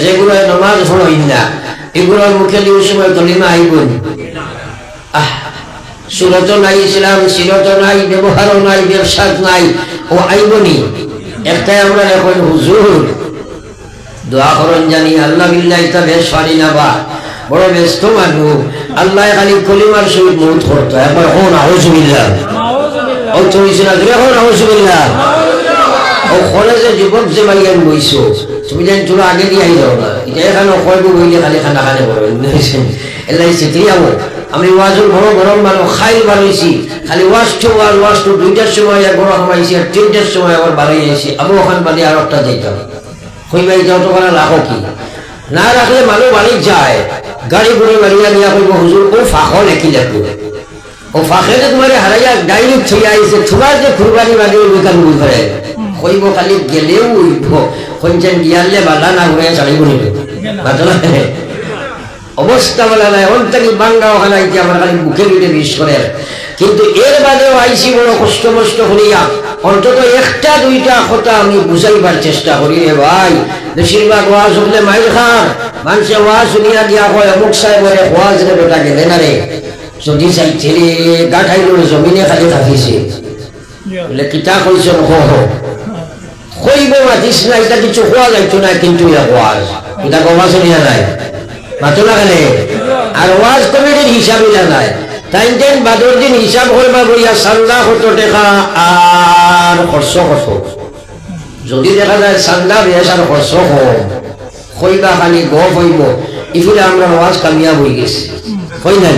যেগুলো নামাজ পড়েন না এগুলোর মুখে দিয়ে সময় কলিমা আইবন। সুরত নাই, ইসলাম সিরত নাই, ব্যবহারও নাই, ব্যবসাদ নাই, ও আইবনি। একটাই আমরা এখন হুজুর দোয়া করন জানি আল্লাহ বিল্লাহ এটা বেশ পারি না, বা বড় ব্যস্ত মানুষ, আল্লাহ খালি কলিমার সহিত মৌত করতো। একবার হন আউযুবিল্লাহ, ও চলিছিল এখন আউযুবিল্লাহ। ও কলেজে যুবক যে মাইয়ান বইছো, তুমি জানি তোরা আগে দিয়ে আই যাও না, এটা এখানে কয়ব বইলে খালি খানা খানে বলবেন এলাই সেটিয়াবো। আমি ওয়াজুল বড় গরম মানুষ খাইল বাড়াইছি, খালি ওয়াজ টু 2টার সময় বড় হামাইছি, আর 3টার সময় আবার বাড়াই আইছি। আমি ওখান বাড়ি আর একটা দিতাম কইবাই যাও, তো কোনো রাখো কি না রাখলে মানুষ বাড়ি যায়, গাড়ি ঘুরে মারিয়া নিয়া কইব হুজুর ও ফাঁকও লেখি লাগবে, ও ফাঁকে তোমার হারাইয়া ডাইরেক্ট ছুঁয়ে আইছে, তোমার যে কুরবানি বাড়ি বিকাল বুঝ করে কইব খালি গেলেও উঠব, কইছেন গিয়ালে বালা না ঘুরে চালিব নিবে অবস্থা বলা নাই। অন্তরি বাঙ্গা ওখানে আমার খালি বুকে মিটে বিষ করে, কিন্তু এর বাদেও আইসি বড় কষ্ট মষ্ট করিয়া অন্তত 1টা 2টা কথা আমি বুঝাইবার চেষ্টা করি। রে ভাই, বেশিরভাগ ওয়াজ হলে মাইল খান, মানুষে ওয়াজ শুনিয়া দিয়া হয় অমুক সাহেবের ওয়াজ রে বেটা গেলে না রে, যদি চাইছে রে গাঠাইল জমিনে খালি থাকিছে বলে কিতা কইছেন কইব মাতিস না, এটা কিছু খোয়া যাইতো না, কিন্তু ওয়াজ এটা কমা শুনিয়া নাই মাতো লাগালে। আর ওয়াজ কমিটির হিসাব ইলা নাই, তাই দিন বাদর দিন হিসাব করবা বইয়া চান্দা কত টাকা আর খরচ কত, যদি দেখা যায় চান্দা বেশ আর খরচ কম, কইবা খালি গপ হইব ইফুলে আমরা ওয়াজ কামিয়াব হয়ে গেছে, কই নাই।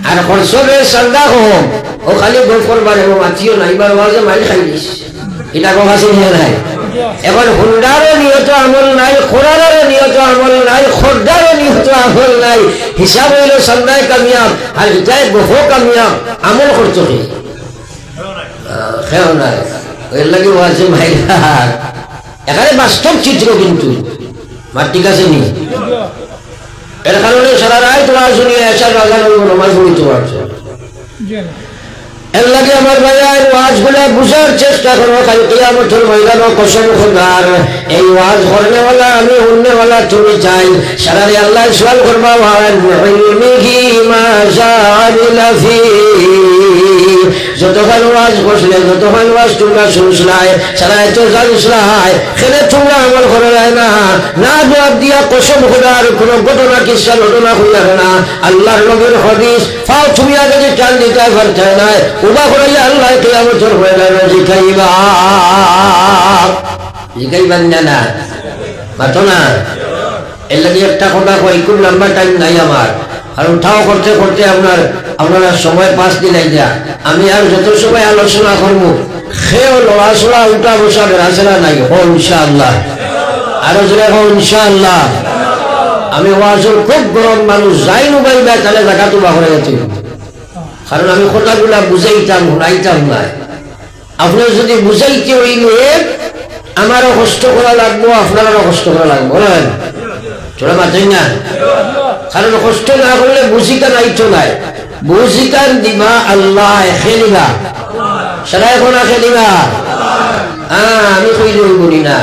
আর খরচ বেশ চান্দা কম, ও খালি গপ করবার এবং মাতিও না, এবার ওয়াজে মাইল খাই দিস, এটা কথা শুনিয়া নাই। এখন হুন্ডারও নিহত আমল নাই, খোরারও নিহত আমল নাই, খোরদারও নিহত আমল নাই, হিসাব হইল সন্ধ্যায় কামিয়াব, আর এটাই বহু কামিয়াব আমল করতো কি খেও নাই। এর লাগে ওয়াজে মাইলা এখানে বাস্তব চিত্র, কিন্তু ঠিক আছে নি? এর কারণে সারা রায় তোমার শুনিয়ে এসার বাগান নমাজ পড়িতে পারছো। এর লাগে আমার ভাইয়ার ওয়াজগুলা বুঝার চেষ্টা করো, খালি কিয়ামতের ময়দানে কসম খোদার এই ওয়াজ করনেওয়ালা আমি শুননেওয়ালা তুমি চাই। সারারে আল্লাহ সওয়াল করবা ওয়ান ইলমিহি মা জাআলা ফি, যতক্ষণ ওয়াজ বসলে যতক্ষণ ওয়াজ তোমরা শুনছলাই সারায় তো জানছলাই, খেলে তোমরা আমল করে না, না জবাব দিয়া কসম খোদার কোনো ঘটনা কিসা ঘটনা হইয়া না। আল্লাহর নবীর হাদিস ফাও তুমি আগে যে চাল দিতে পারতে না, উবা করে আল্লাহ কিয়ামতের ময়দানে জিকাইবান না মাতো না। এর লাগে একটা কথা কই, খুব লম্বা টাইম নাই আমার, আর উঠাও করতে করতে আপনার আপনারা সময় পাস দিলাই যা আমি আর যত সময় আলোচনা করবো সেও লড়াচড়া উল্টা বসা বেড়াচড়া নাই ও ইনশাআল্লাহ আরো জোরে হোক ইনশাআল্লাহ আমি ওয়াজের খুব গরম মানুষ যাই নুবাই বা তাহলে দেখা তো বাহরে গেছি কারণ আমি কথাগুলা বুঝাইতাম শুনাইতাম না আপনার যদি বুঝাইতে হইলে আমারও কষ্ট করা লাগবো আপনারও কষ্ট করা লাগবো বলেন চলে মাথাই না কারণ কষ্ট না করলে বুঝিকা নাইতো নাই বুঝিকান দিবা আল্লাহ খেলিবা সারা এখন খেলিবা আমি কইলে বলি না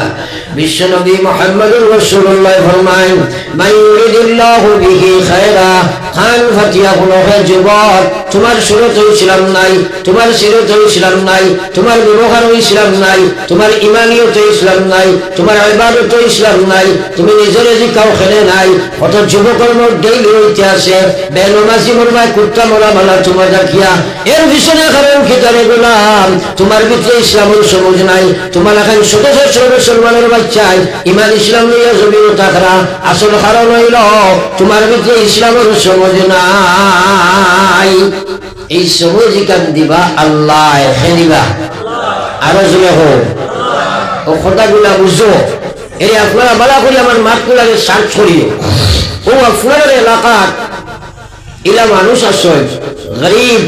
বিশ্বনবী মুহাম্মদুর রাসূলুল্লাহ ফরমায় মান ইউরিদিল্লাহু বিহি খায়রা খান ফাতিয়া গুলোহে যুবক তোমার সুরত ইসলাম নাই তোমার সিরত ইসলাম নাই তোমার ব্যবহার ইসলাম নাই তোমার ইমানিয়ত ইসলাম নাই তোমার ইবাদত ইসলাম নাই তুমি নিজের জিকাও খেলে নাই কত যুবকের মধ্যে লইতে আছে বেনমাজি মরবা কুত্তা মরা মালা তোমার দেখিয়া এর পিছনে কারণ কি জানে গোলাম তোমার ভিতরে ইসলামের সবুজ নাই তোমার এখন ছোট ছোট মুসলমানের বাচ্চায় ইমান ইসলাম নিয়ে জমিও থাকরা আসল কারণ হইল তোমার ভিতরে ইসলামের সবুজ নাই এই সবুজ কান দিবা আল্লাহ খেলিবা আরো জোরে হোক ও কথাগুলা বুঝো এই আপনারা বালা করে আমার মাতগুলাকে সার্চ করিও ও আপনার এলাকার ইলা মানুষ আছে গরিব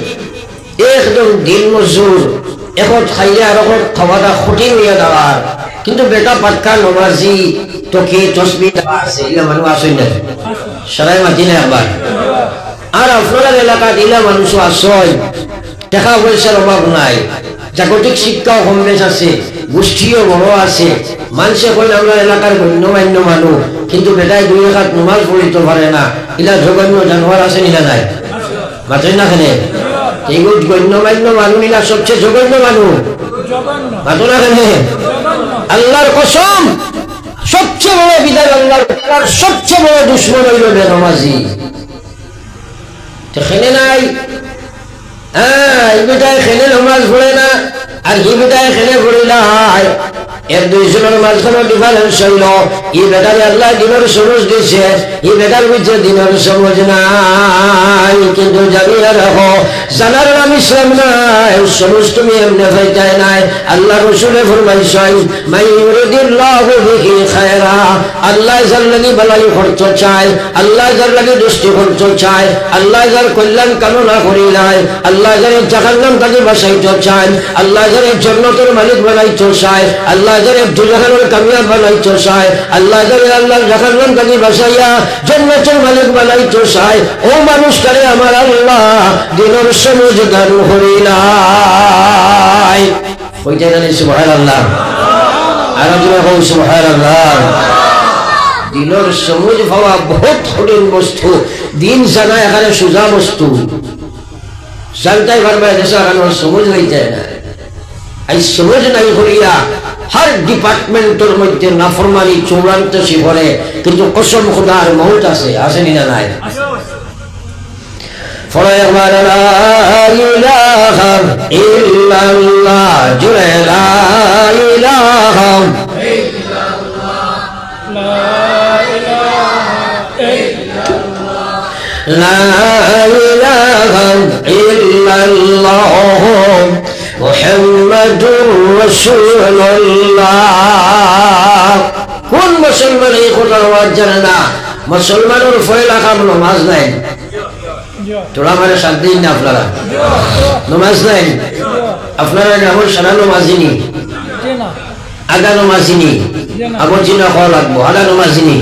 একদম দিন মজুর এখন খাইলে আর এখন খাওয়াটা খুঁটি হইয়া দেওয়ার কিন্তু বেটা পাটকা নমাজি তোকে তসবি আছে ইলা মানুষ আসেন না সারাই মাতি না একবার আর আপনার এলাকার ইলা মানুষ আসয় টাকা পয়সার অভাব নাই জাগতিক শিক্ষাও কম বেশ আছে গোষ্ঠীও বড় আছে মানুষে কইলে আমরা এলাকার গণ্যমান্য মানুষ কিন্তু বেটায় দুই রাকাত নামাজ পড়িতে পারে না ইলা জঘন্য জানোয়ার আছে নিলা নাই মাত্রই না খেলে এইগুলো গণ্যমান্য মানুষ নিলা সবচেয়ে জঘন্য মানুষ মাত্র না খেলে আল্লাহর কসম সবচেয়ে বড় বিদায় আল্লাহর সবচেয়ে বড় দুশ্মন হইল বেনামাজি খেলে নাই এই বেটায় খেলে নামাজ পড়ে না আর এই বেটায় খেলে পড়ে নাই এর দুইজনের মাঝখানে ডিফারেন্স হইল এই বেটারে আল্লাহ দিনের সবুজ দিয়েছে এই বেটার ভিতরে দিনের সবুজ নাই কিন্তু জানিয়ে রাখো জানার নাম ইসলাম নাই সবুজ তুমি এমনি পাইতাই নাই আল্লাহ রসুলে ফরমাইছেন মান ইউরিদিল্লাহু বিহি খায়রা আল্লাহ যার লাগি ভালাই করতে চায় আল্লাহ যার লাগি দৃষ্টি করতে চায় আল্লাহ যার কল্যাণ কামনা করি নাই আল্লাহ যার জাহান্নাম থেকে বাঁচাইতে চায় আল্লাহ যার জান্নাতের মালিক বানাইতে চায় আল্লাহ যারে দুজাহানের কামিয়াব বানাইতে চায় আল্লাহ যারে আল্লাহর জাহান্নাম থেকে বাঁচাইয়া জান্নাতের মালিক বানাইতে চায় ও মানুষটারে আমার আল্লাহ দিনের সবুজ দান করিলাই কইতে জানি সুবহানাল্লাহ আর জোরে হোক সুবহানাল্লাহ দিনের সবুজ পাওয়া বহুত কঠিন বস্তু দিন জানা এখানে সোজা বস্তু জানতাই পারবে দেশে এখানে সবুজ হইতে না এই সবুজ নাই করিয়া हर डिपार्टमेंटर मध्य नाफरमानी चूड़ान्त शिवरे किंतु कसम खुदार मौत आसे निना नाय फले ला इलाहा इल्लल्लाह जुरे ला इलाहा ला इलाहा इल्लल्लाह মুহাম্মাদুর রাসূলুল্লাহ কোন মুসলমান এই কথার আওয়াজ জানে না মুসলমানের ফয়লা কাম নামাজ নাই তোরা মানে শান্তি না আপনারা নামাজ নাই আপনারা যেমন সারা নামাজিনি আগা নামাজিনি আবজিনা হওয়া লাগবো আগা নামাজিনি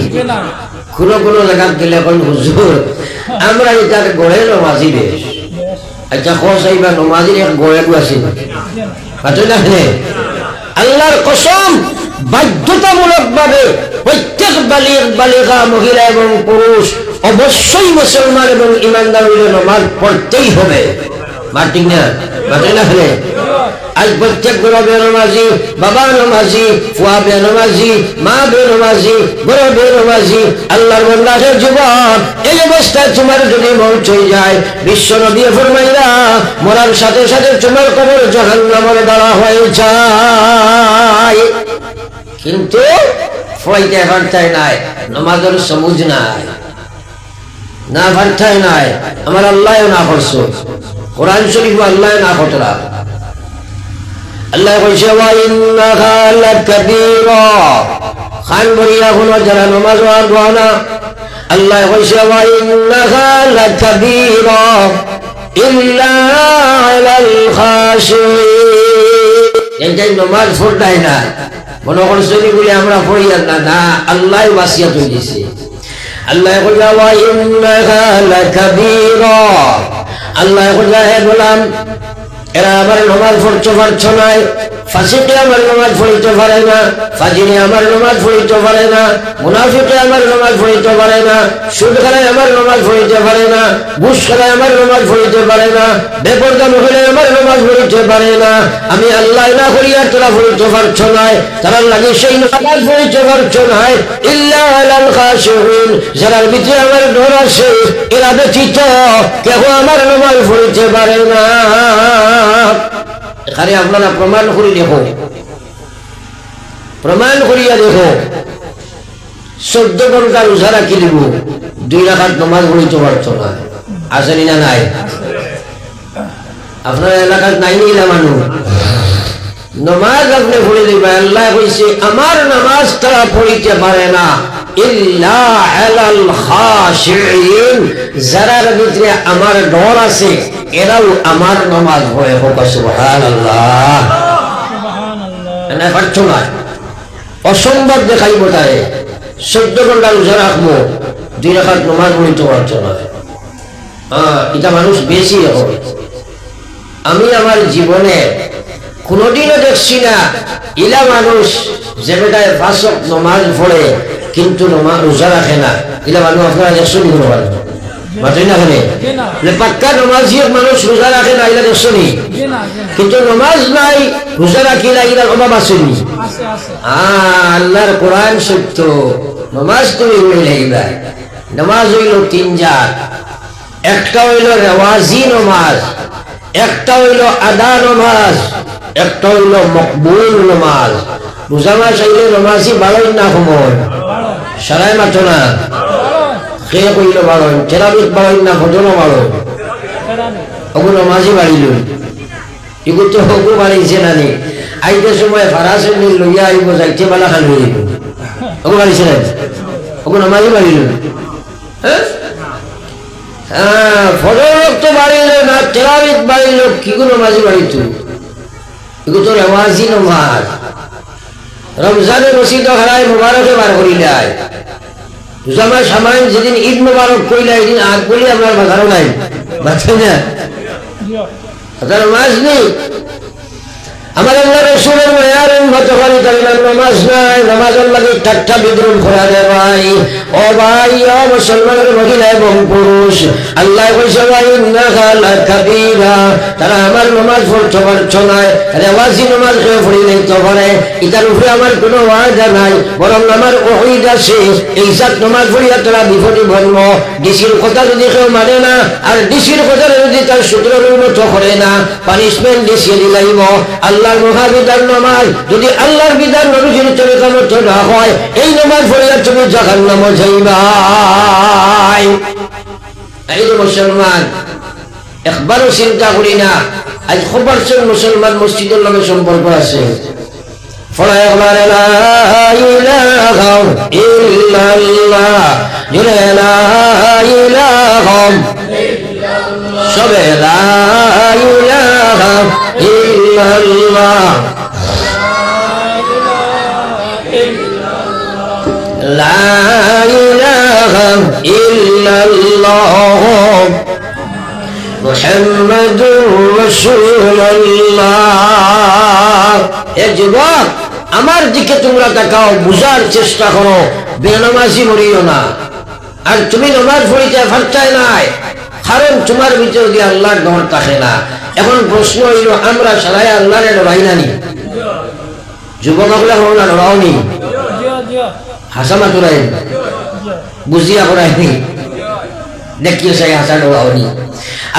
কোনো কোনো জায়গা গেলে এখন হুজুর আমরা এটা গড়ে নামাজি বেশ আচ্ছা খোসাইবা নমাজির এক গড়ে আছে আল্লাহর কসম বাধ্যতামূলক ভাবে প্রত্যেক বালিকা মহিলা এবং পুরুষ অবশ্যই মুসলমান এবং ইমানদার হইলে নামাজ পড়তেই হবে মাটিক না মাঠে না ফেলে আজ প্রত্যেক বড় বেনমাজি বাবা নমাজি ফুয়া বেনমাজি মা বেনমাজি বড় বেনমাজি আল্লাহর বান্দাদের জীবন এই অবস্থায় তোমার যদি মৌত হয়ে যায় বিশ্ব নবী ফরমাইলা মরার সাথে সাথে তোমার কবর জাহান্নামের দ্বারা হয়ে যায় কিন্তু ফয়তে পারতাই নাই নামাজের সবুজ নাই না ফারতাই নাই আমার আল্লাহও না করছো কোরআন শরীফ আল্লাহ না কতরা আল্লাহ কইছে ওয়া ইন্নাহা লাকাবীরা খান বরিয়া কোন যারা নামাজ পড়ে না আল্লাহ কইছে ওয়া ইন্নাহা লাকাবীরা ইল্লা আলাল খাশিঈন এই নামাজ পড়াই না মনে করছে বলে আমরা পড়ি না না আল্লাহ ওয়াসিয়াত দিয়েছে আল্লাহ কইছে ওয়া ইন্নাহা লাকাবীরা আল্লাহ কইছে হে গোলাম এরা আমার নামাজ পড়তে পারছো না ফাসিকে আমার নামাজ পড়তে পারে না ফাজিরে আমার নামাজ পড়তে পারে না মুনাফিকে আমার নামাজ পড়তে পারে না সুদ খায় আমার নামাজ পড়তে পারে না ঘুষ খায় আমার নামাজ পড়তে পারে না বেপরদা মহিলা আমার নামাজ পড়তে পারে না আমি আল্লাহ না করিয়া তোরা পড়তে পারছো না তারা লাগে সেই নামাজ পড়তে পারছো না ইল্লা আলাল খাশিঈন যারা ভিতরে আমার ডর আছে এরা ব্যতীত কেউ আমার নামাজ পড়তে পারে না খালি আপনারা প্রমাণ করি দেখো প্রমাণ করিয়া দেখো 14 ঘন্টা রোজা রাখি দিব 2 রাকাত নামাজ পড়তে পারছো না আসেনি না নাই আপনার এলাকার নাই না মানুষ নামাজ আপনি পড়ে দিবেন আল্লাহ কইছে আমার নামাজ তারা পড়িতে পারে না ইল্লা আলাল খাশিঈন যারা ভিতরে আমার ডর আছে এরাও আমার নামাজ পড়ে হোক সুবহানাল্লাহ সুবহানাল্লাহ না পারছো না অসম্ভব দেখাইব তারে 14 ঘন্টা রোজা রাখবো 2 রাকাত নামাজ পড়িতে পারছো না এটা মানুষ বেশি হবে আমি আমার জীবনে কোনদিনও দেখছি না ইলা মানুষ যে বেটায় 5 ওয়াক্ত নামাজ পড়ে কিন্তু রোজা রাখে না ইলা মানুষ আপনারা দেখছেন কোনো মানুষ মাত্রই না কেন পাক্কা নামাজি মানুষ রোজা রাখে না ইলা দেখছেন কিন্তু নামাজ নাই রোজা রাখি না ইলার অভাব আসেনি আল্লাহর কোরআন সত্য নামাজ তুমি হইলে ইলা নামাজ হইল 3 জাত একটা হইল রেওয়াজি নামাজ একটা হইল আদা নামাজ একটা হইল মকবুল নামাজ রোজা মাস আইলে নামাজি বাড়াই না সময় সারাই মাত্র না কে কইল বাড়াই তেরাবিত বাড়াই না ফজরও বাড়াই ওগো নামাজি বাড়িল এগুলো তো ওগো বাড়িছে না নি আইতে সময় ফারাসের নীল লইয়া আইব যাইতে বেলা খান হয়ে যাইব ওগো বাড়িছে না ওগো নামাজি বাড়িল হ্যাঁ ফজর তো বাড়িল না তেরাবিত বাড়িল কি কোনো নামাজি বাড়িত এগুলো তো রেওয়াজি নামাজ রমজানে মসজিদ হারায় মুবারকে বার করিলাই রোজা মাস সামান্য যেদিন ঈদ মুবারক কইলা এদিন আগ বলি আপনার বাজারও নাই বাঁচে না আপনার নামাজ নেই আমার আল্লাহ রাসূলের মায়ার মত করে তার নামাজ নাই নামাজের লাগি ঠাট্টা বিদ্রুপ করা দেয় ভাই ও ভাই ও মুসলমানের মহিলা এবং পুরুষ আল্লাহ কইছে ওয়া ইন্নাহা লাকাবীরা তারা আমার নামাজ পড়তে পারছো না রেওয়াজি নামাজ কেউ পড়ি নিতে পারে এটার উপরে আমার কোনো ওয়াদা নাই বরং আমার ওহীদ আছে এই সাত নামাজ পড়িয়া তারা বিপদে পড়ল ডিসির কথা যদি কেউ মানে না আর ডিসির কথা যদি তার সূত্রের মতো করে না পানিশমেন্ট ডিসি দিলাইব আল্লাহর মহাবিধান নামাজ যদি আল্লাহর বিধান নবীজির তরিকা মতো না হয় এই নামাজ পড়িয়া তুমি জাহান্নামে যাইবা এই যে মুসলমান একবারও চিন্তা করি না আজ খবর মুসলমান মসজিদের লগে সম্পর্ক আছে ফলায় লা ইলাহা ইল্লাল্লাহ লা ইলাহা ইল্লাল্লাহ সবে লা ইলাহা ইল্লাল্লাহ লা ইলাহা ইল্লাল্লাহ মুহাম্মাদুর রাসূলুল্লাহ এ যুবক আমার দিকে তোমরা তাকাও বুঝার চেষ্টা করো বেনামাজি মরিও না আর তুমি নামাজ পড়িতে পারছাই নাই কারণ তোমার ভিতর দিয়ে আল্লাহর ডর থাকে না এখন প্রশ্ন হইল আমরা সবাই আল্লাহরে ডরাই না নি যুবকরা হলো না ডরাওনি হাসামা তোরাই বুঝিয়া করাইনি দেখিয়ে সেই হাসা ডরাওনি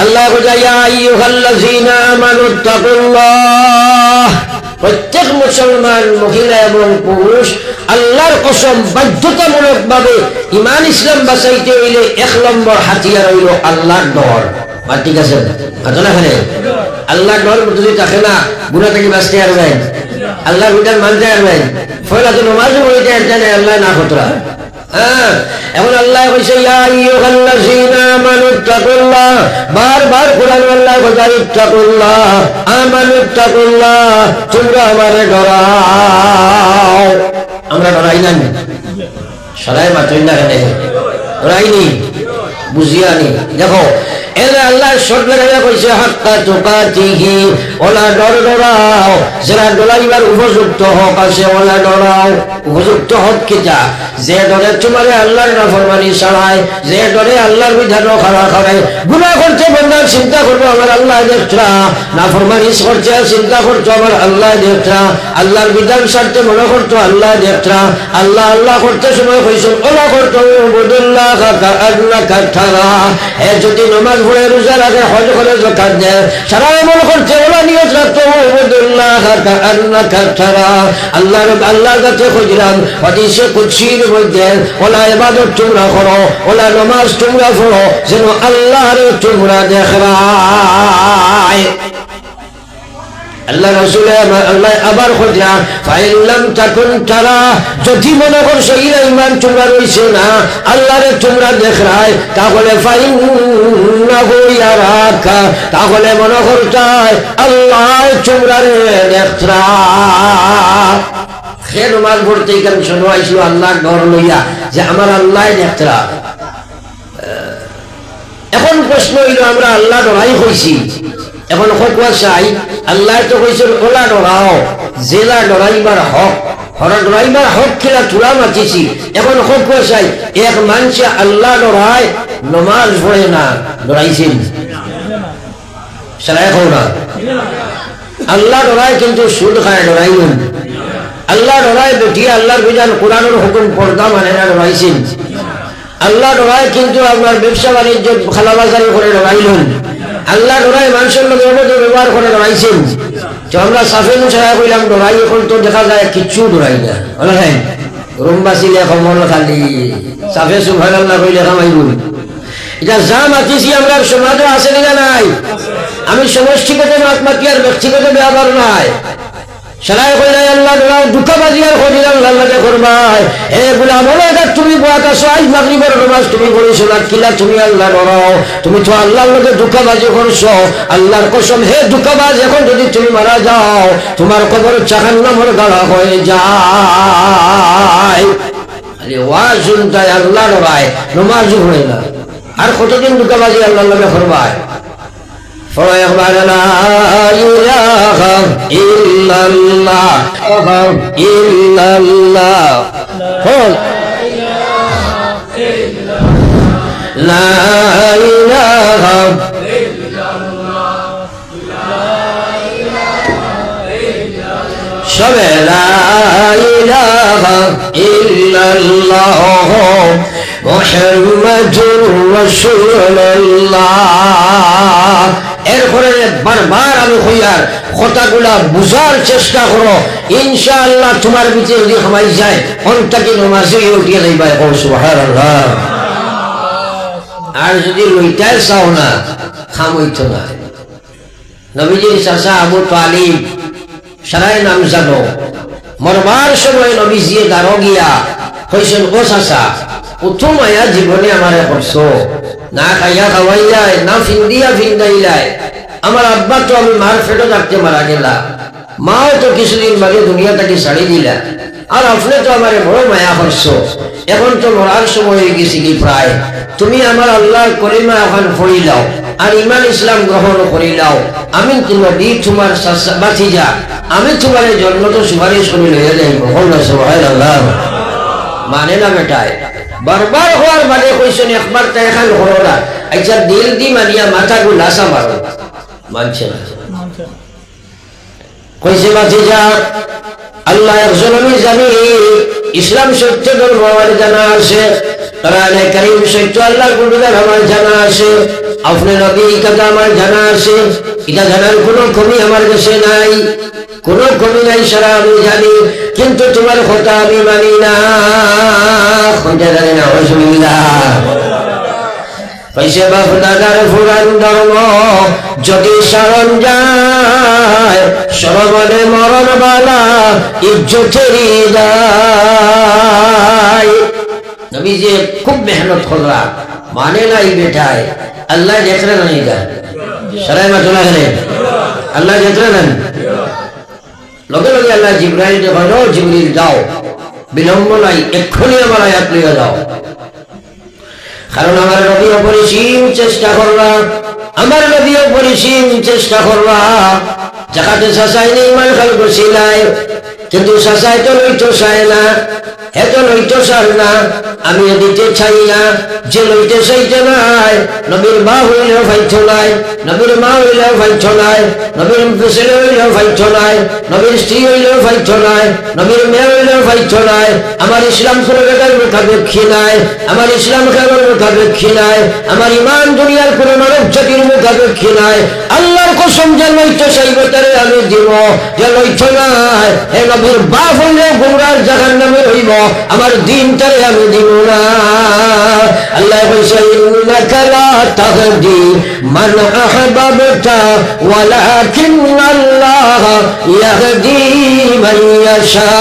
আল্লাহ ইয়া আইয়ুহাল্লাযীনা আমানু তাকুল্লাহ প্রত্যেক মুসলমান মহিলা এবং পুরুষ আল্লাহর কসম বাধ্যতামূলক ভাবে ঈমান ইসলাম বাঁচাইতে হইলে 1 নম্বর হাতিয়ার হইল আল্লাহর ডর। আর ঠিক আছে এখানে আল্লাহর ডর যদি থাকে না গুনাহ থেকে বাঁচতে পারবেন, আল্লাহর বিধান মানতে পারবেন। ফলে তো নামাজ পড়তে জানে আল্লাহ না খতরা। এখন আল্লাহ কইছে ইয়া আইয়ুহাল্লাযীনা আমানুত্তাকুল্লাহ, বারবার কোরআন আল্লাহ বলে ইত্তাকুল্লাহ আমানুত্তাকুল্লাহ, তোমরা আমারে ডরাও। আমরা ডরাই না, সরাই মাত্রই না কেন ডরাইনি বুঝিয়ানি। দেখো এরা আল্লাহ শর্ত লাগাইয়া কইছে হাক্কা তুকাতিহি, ওলা ডরাও, যারা ডরাইবার উপযুক্ত হক আছে ওলা ডরাও। উপযুক্ত হক কিটা? যে ডরে তোমারে আল্লাহর নাফরমানি ছাড়ায়, যে ডরে আল্লাহর বিধান খাড়া করে। গুনাহ করতে বান্দা চিন্তা করবে আমার আল্লাহ দেখরা, নাফরমানি করছে চিন্তা করতো আমার আল্লাহ দেখরা, আল্লাহর বিধান ছাড়তে মনে করতো আল্লাহ দেখরা। আল্লাহ আল্লাহ করতে সময় কইছে ওলা করতো উবুদুল্লাহ কাআন্নাকা তারা। এ যদি নামাজ পড়ে রোজা রাখে হজ করে যাকাত দেয়, সারা আমল করছে ওলা নিয়ত রাখতো উবুদুল্লাহ কাআন্নাকা তারা। আল্লাহর কাছে কইলাম হাদিসে কুদসির মধ্যে ওলা ইবাদত তোমরা করো, ওলা নামাজ তোমরা পড়ো যেন আল্লাহরে তোমরা দেখরায়। আল্লাহ রাসূল আল্লাহ আবার কইরা ফাইল্লাম তাকুন তারা, যদি মনে করছো ঈমান তোমরা রইছে না আল্লাহরে তোমরা দেখরায়, তাহলে ফাইন্নাহু ইয়ারাকা, তাহলে মনে করতাই আল্লাহ তোমরা দেখরা। সে নামাজ পড়তে কেন শোনো আইছিল আল্লাহর ডর লইয়া যে আমার আল্লাহ দেখরা। এখন প্রশ্ন হইল আমরা আল্লাহ ডরাই হইছি, এখন হকুয়া চাই আল্লাহ তো কইছে ওলা ডরাও, জেলা ডরাইবার হক, হরা ডরাইবার হক খেলা তুলা মাতিছি। এখন হকুয়া চাই এক মানুষে আল্লাহ ডরায় নমাজ পড়ে না, ডরাইছেন সারা এখন না। আল্লাহ ডরায় কিন্তু সুদ খায়, ডরাইলেন। আল্লাহ ডরায় বেটি আল্লাহর বিধান কোরআনের হুকুম পর্দা মানে না, ডরাইছেন। আল্লাহ ডরায় কিন্তু আপনার ব্যবসা বাণিজ্য খালাবাজারি করে ডরাইলেন। আল্লাহ ডরাই মানুষের লোক ব্যবহার করে ডরাইছেন। তো আমরা সাফে ছাড়া কইলাম ডরাই, এখন তো দেখা যায় কিচ্ছু ডরাই না। বলে হ্যাঁ রুম বাঁচিলে কমল খালি সাফে সুবহানাল্লাহ কইলে কামাইবুন। এটা যা মাতিছি আমরা সমাজও আছে না নাই? আমি সমষ্টিগত মাতি আর ব্যক্তিগত ব্যবহার নাই। সারাই কইলাই আল্লাহ ডরাও, দুঃখবাজি আর কইলাম আল্লাহ করবাই। এ গোলাম ওলা তুমি বাত আসো, আজ মাগরিবের নামাজ তুমি পড়িছো না, কিলা তুমি আল্লাহ ডরাও? তুমি তো আল্লাহর লগে দুঃখবাজি করছো। আল্লাহর কসম হে দুঃখবাজ, এখন যদি তুমি মারা যাও তোমার কবর জাহান্নামের গাড়া হয়ে যায়। আরে ওয়াজ শুনতাই আল্লাহ ডরায়, নামাজও পড়ে না, আর কতদিন দুঃখবাজি আল্লাহর লগে করবাই? فَيَقْبَلَ لَا إِلَهَ إِلَّا اللَّهُ إِلَّا اللَّهُ لَا إِلَهَ সবে লা ইলাহা ইল্লাল্লাহ মুহাম্মাদুর রাসূলুল্লাহ। এরপরে বারবার আমি হইয়ার কথাগুলা বুঝার চেষ্টা করো, ইনশাআল্লাহ তোমার ভিতরে যদি খামাই যায় অন্তকে নামাজে উঠিয়ে যাইবা। সুবহানাল্লাহ। আর যদি লইটাই চাও না খাম হইতো না। নবীজির চাচা আবু তালিব সারাই নাম জানো, মরবার সময় নবীজিয়ে দাঁড়ো গিয়া কইছেন ও চাচা প্রথম আয়া জীবনে আমারে করছো, না খাইয়া খাওয়াইলাই, না ফিন্দিয়া ফিন্দাইলাই। আমার আব্বা তো আমি মার ফেটো থাকতে মারা গেলা, মাও তো কিছুদিন বাদে দুনিয়াটাকে ছাড়ি দিলা, আর আপনি তো আমার বড় মায়া করছো। এখন তো মরার সময় হয়ে গেছি কি প্রায়, তুমি আমার আল্লাহর কলিমা এখন পড়িলাও আর ইমান ইসলাম গ্রহণ করিলাও। আমি নবী তোমার বাতিজা, আমি তোমার জন্য তো সুপারিশ করে লইয়া যাইব। সুবহানাল্লাহ। মানে না বেটায় বারবার হওয়ার বাদে কইছেন একবার তাই এখন হলো না। আচ্ছা দিল দি মানিয়া মাথা গু লাসা মারো, মানছে না। কইছে বাতিজা আল্লাহ একজন আমি জানি, ইসলাম সত্য ধর্ম আমার জানা আছে, কোরআনে কারীম সত্য আল্লাহর গুণগান আমার জানা আছে, আপনি নবীর কথা আমার জানা আছে, এটা জানার কোনো কমি আমার কাছে নাই, কোনো কমি নাই, সারা আমি জানি, কিন্তু তোমার কথা আমি মানি না। কোনটা জানি না? পয়সা বাপ দাদার ফুরান ধর্ম যদি শরণ যায়, সরবরে মরণ বালা ইজ্জতেরই যায়। নবী যে খুব মেহনত করলা, মানে নাই বেটায়, আল্লাহ দেখলেন না, এটা সারাই মা চলে গেলেন, আল্লাহ দেখলেন না, লগে লগে আল্লাহ জিবরাইল যখন, জিবরিল যাও, বিলম্ব নাই, এক্ষুনি আমার আয়াত লিয়ে যাও, কারণ আমার নবী অপরিসীম চেষ্টা করবা, আমার নবী অপরিসীম চেষ্টা করবা, জাকাতে সাসাইনি ইমান খাল বসিলাই, কিন্তু সাসাই তো লইতো চায় না, এত লইতো চাল না, আমি দিতে চাই না, যে লইতে চাইতে নাই, নবীর মা হইলেও ফাইছ নাই, নবীর মা হইলেও ফাইছ নাই, নবীর ছেলে হইলেও ফাইছ নাই, নবীর স্ত্রী হইলেও ফাইছ নাই, নবীর মেয়ে হইলেও ফাইছ নাই, আমার ইসলাম কোনো বেটার মুখাপেক্ষী নাই, আমার ইসলাম কারোর মুখাপেক্ষী নাই, আমার ইমান দুনিয়ার কোনো মানব জাতির মুখাপেক্ষী নাই। আল্লাহর কসম, যে লইতে চাইবে তারে আমি দিব, যে লইছ নাই, হে নবীর বাপ হইলে গুমরার জাহান্নামে হইব, আমার দিন তারে আমি দিব না। আল্লাহ বলছে, ইন্নাকা লা তাহদি মান আহবাবতা ওয়ালাকিন্নাল্লাহ ইয়াহদি মান ইয়াশা।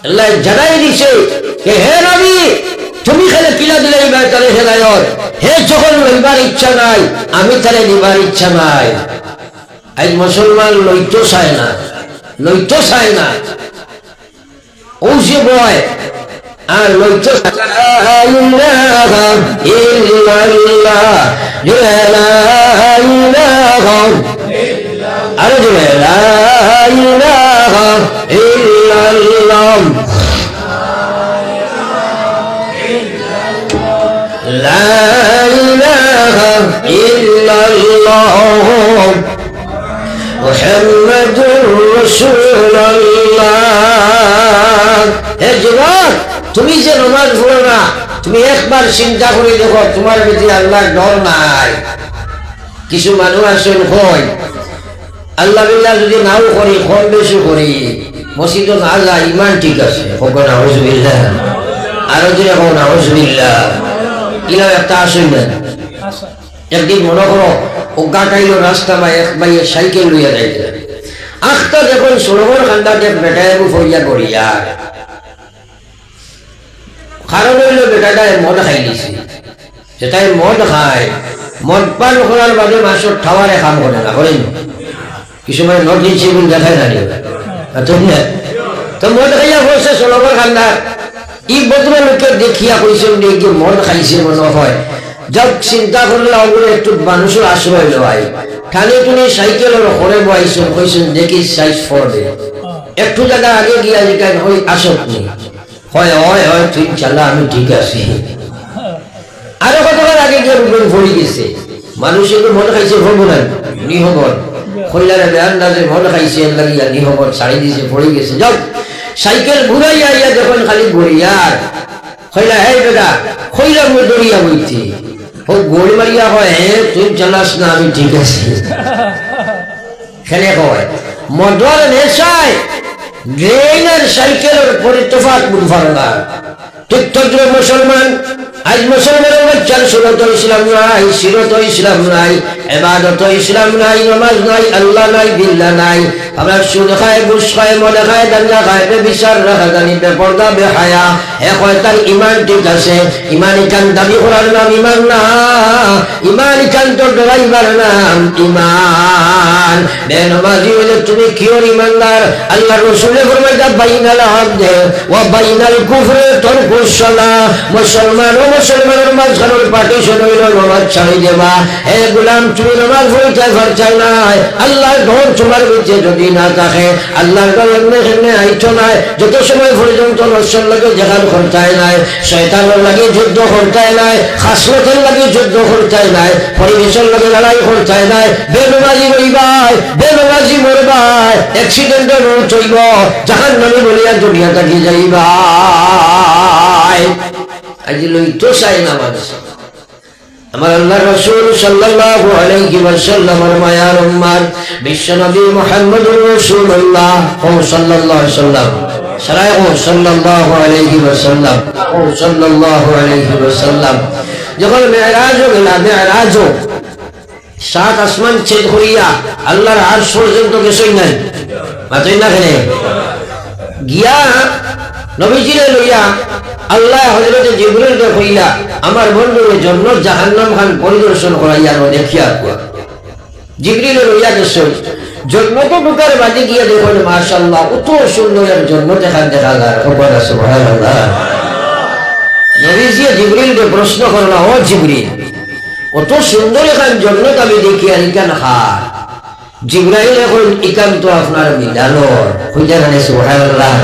আল্লাহ জানাই দিছে যে হে নবী, তুমি খালি কিলা দিলে এইবার তারে হেদায়ত, হে যখন লইবার ইচ্ছা নাই, আমি তারে নিবার ইচ্ছা নাই। আজ মুসলমান লইতো চায় না, লইতো চায় না, ও যে বয় আর লইতো আরে মুহাম্মাদুর রাসূলুল্লাহ। হে যুবক, তুমি যে নামাজ পড়ো না, তুমি একবার চিন্তা করে দেখো, তোমার ভিতরে আল্লাহর ডর নাই। কিছু মানুষ আসেন হয় আল্লাহ বিল্লাহ যদি নাও করি, কম বেশি করি, মসজিদে না যায়, ইমান ঠিক আছে, হোক না হুজবিল্লাহ, আরো যদি হোক না হুজবিল্লাহ, ইলাও একটা আসেন না। একদিন মনে করো ওগা টাইল রাস্তা বা এক বাইয়ে সাইকেল লইয়া যাইতে, আখটা যখন সরোবর খান্ডা দেখ বেটায় ফরিয়া করিয়া, কারণ হইল বেটাটায় মদ খাই দিছে, যেটাই মদ খায়, মদ পান করার বাদে মাসর ঠাওয়ারে কাম করে না, করেন কিছুমান নট দিচ্ছে বলে দেখায় না, তো মদ খাইয়া বসে সরোবর খান্ডা, ই বদলা লোকের দেখিয়া কইছেন যে মদ খাইছে মনে হয়, যাক চিন্তা করলে ওগুলো একটু মানুষের আশ্রয় লয়, ঠানে টুনে সাইকেলের ঘরে বইছেন, কইছেন দেখি সাইজ ফোর্ডে, একটু জায়গা আগে গিয়া যেটা ওই আসত নেই, হয় হয় হয় তুই চালা, আমি ঠিক আছি, আরো কতবার আগে গিয়ে রুবেন ভরি গেছে, মানুষ একটু মদ খাইছে ভরবো না, নিহবর খৈলারে বেআন্দাজে মদ খাইছে লাগিয়া নিহবর ছাড়ি দিয়েছে, ভরি গেছে, যাও সাইকেল ঘুরাইয়া ইয়া যখন খালি ঘুরিয়ার খৈলা, হে বেটা খৈলা দড়িয়া বইতে, ও গোল মারিয়া হয়, তুই চালাস না, আমি ঠিক আছি, খেলে হয় মদর নেশায় ড্রেনের সাইকেলের পরে তোফাত মুফারদা। ঠিক তদ্র মুসলমান, আজ মুসলমানের বাচ্চার সুরত ইসলাম নাই, সিরত ইসলাম নাই, ইবাদত ইসলাম নাই, নামাজ নাই, আল্লাহ নাই, বিল্লাহ নাই, আমরা সুদ খায়, ঘুষ খায়, মদ খায়, গাঁজা খায়, বেবিচার, রাহাজানি, বেপরদা, বেহায়া, এক হয় তার ইমান ঠিক আছে, ইমান ইকান দাবি করার নাম ইমান না, ইমান ইকান তো ডরাইবার নাম ইমান। বেনমাজি হইলে তুমি কিওর ইমানদার? আল্লাহ রাসূলে ফরমাইতা বাইনাল আবদে ওয়া বাইনাল কুফরি তারকুস সালাহ। মুসলমান ও মুসলমানের মাঝখানের পার্টিশন হইল নামাজ ছাড়ি দেবা। হে গোলাম তুমি নামাজ পড়তে পারছাই নাই, আল্লাহর ঘর তোমার ভিতরে যদি না থাকে, আল্লাহর ঘর এমনি এমনি আইছো নাই, যত সময় পর্যন্ত নশ্বর লাগে যেখান করতাই নাই, শয়তানের লাগে যুদ্ধ করতাই নাই, খাসলতের লাগে যুদ্ধ করতাই নাই, পরিবেশের লাগে লড়াই করতাই নাই, বেনমাজি রইবাই, বেনমাজি মরবাই, অ্যাক্সিডেন্টে মৌত হইব, জাহান্নামে বলিয়া দুনিয়া থাকি যাইবাই। আজ লইতো চাই নামাজ। আমার আল্লাহ রাসূল সাল্লাল্লাহু আলাইহি ওয়াসাল্লামের মায়ার উম্মত বিশ্ব নবী মুহাম্মদুর রাসূলুল্লাহ সাল্লাল্লাহু আলাইহি ওয়াসাল্লাম সারায় সাল্লাল্লাহু আলাইহি ওয়াসাল্লাম সাল্লাল্লাহু আলাইহি ওয়াসাল্লাম যখন মেরাজ গেল, মেরাজ সাত আসমান ছেদ করিয়া আল্লাহর আরশ পর্যন্ত গেছই নাই, মাতই না কেন গিয়া নবীজিরে লইয়া আল্লাহ হযরত জিবরিলকে কইলা আমার বন্ধুর জন্য জাহান্নাম খান পরিদর্শন করাইয়া দেখিয়া। জিবরিল লইয়া গেছে জন্নত ঢুকার বাজে গিয়া দেখুন মাশাআল্লাহ কত সুন্দর এক জন্নত দেখা যায়। সুবহানাল্লাহ। নবীজি জিবরিলকে প্রশ্ন করলো, ও জিবরিল কত সুন্দর এখান জন্নত আমি দেখি আর ইকান খা। জিবরাইল এখন ইকান তো আপনার মিলানোর খুঁজে জানে। সুবহানাল্লাহ।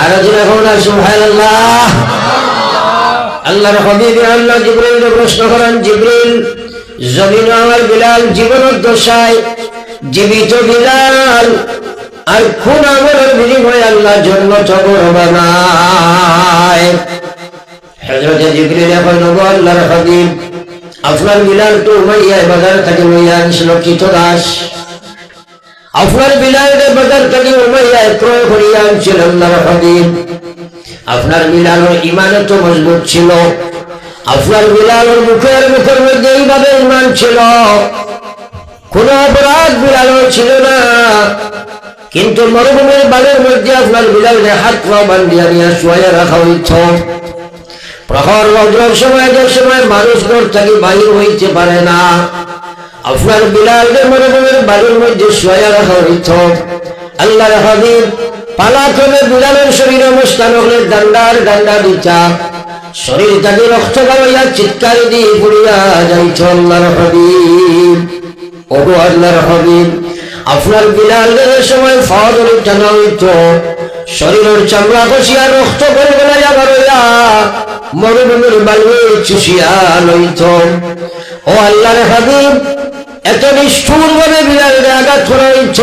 আর যখন সুবহানাল্লাহ। আল্লাহর হাবিব আল্লাহ জিবরিলকে প্রশ্ন করেন, জিবরিল জমিন আমার বিলাল জীবনের দশায় জীবিত বিলাল আর কোন আমলের বিনিময়ে আল্লাহ জান্নাত বানায়। হযরত জিবরিল এখন আল্লাহর হাবিব আপনার বিলাল তো উমাইয়া বাজার থেকে লইয়া আনছিল কৃতদাস, আপনার বিলালের বাজার থেকে উমাইয়া ক্রয় করিয়া আনছিল আল্লাহর হাবিব। আপনার বিলালের ঈমান তো মজবুত ছিল, আপনার বিলালের মুখের মধ্যে এইভাবে ঈমান ছিল, কোন অপরাধ বিলালের ছিল না। কিন্তু মরুভূমির বালুর মধ্যে আপনার বিলালের হাত পা বান্ধিয়া নিয়ে শুয়াইয়া রাখা হইত। প্রহর রৌদ্রের সময় যে সময় মানুষ ঘর থেকে বাহির হইতে পারে না, আপনার বিলালকে মরুভূমির বালুর মধ্যে শুয়াইয়া রাখা হইত। আল্লাহর হাবিব পালাক্রমে বিলালের শরীর অবস্থান হলে ডান্ডার ডান্ডা দিতা, শরীর থেকে রক্ত গাওয়াইয়া চিৎকার দিয়ে পড়িয়া যাইত। আল্লাহর হাবিব, ওগো আল্লাহর হাবিব আপনার বিলালের সময় ফাদর টানা হইত, শরীরের চামড়া খসিয়া রক্ত করে বেলাইয়া বাড়াইয়া মরুভূমির বালুয়ে চুষিয়া লইত। ও আল্লাহর হাবিব এত নিষ্ঠুর ভাবে বিলালের আঘাত করা হইত,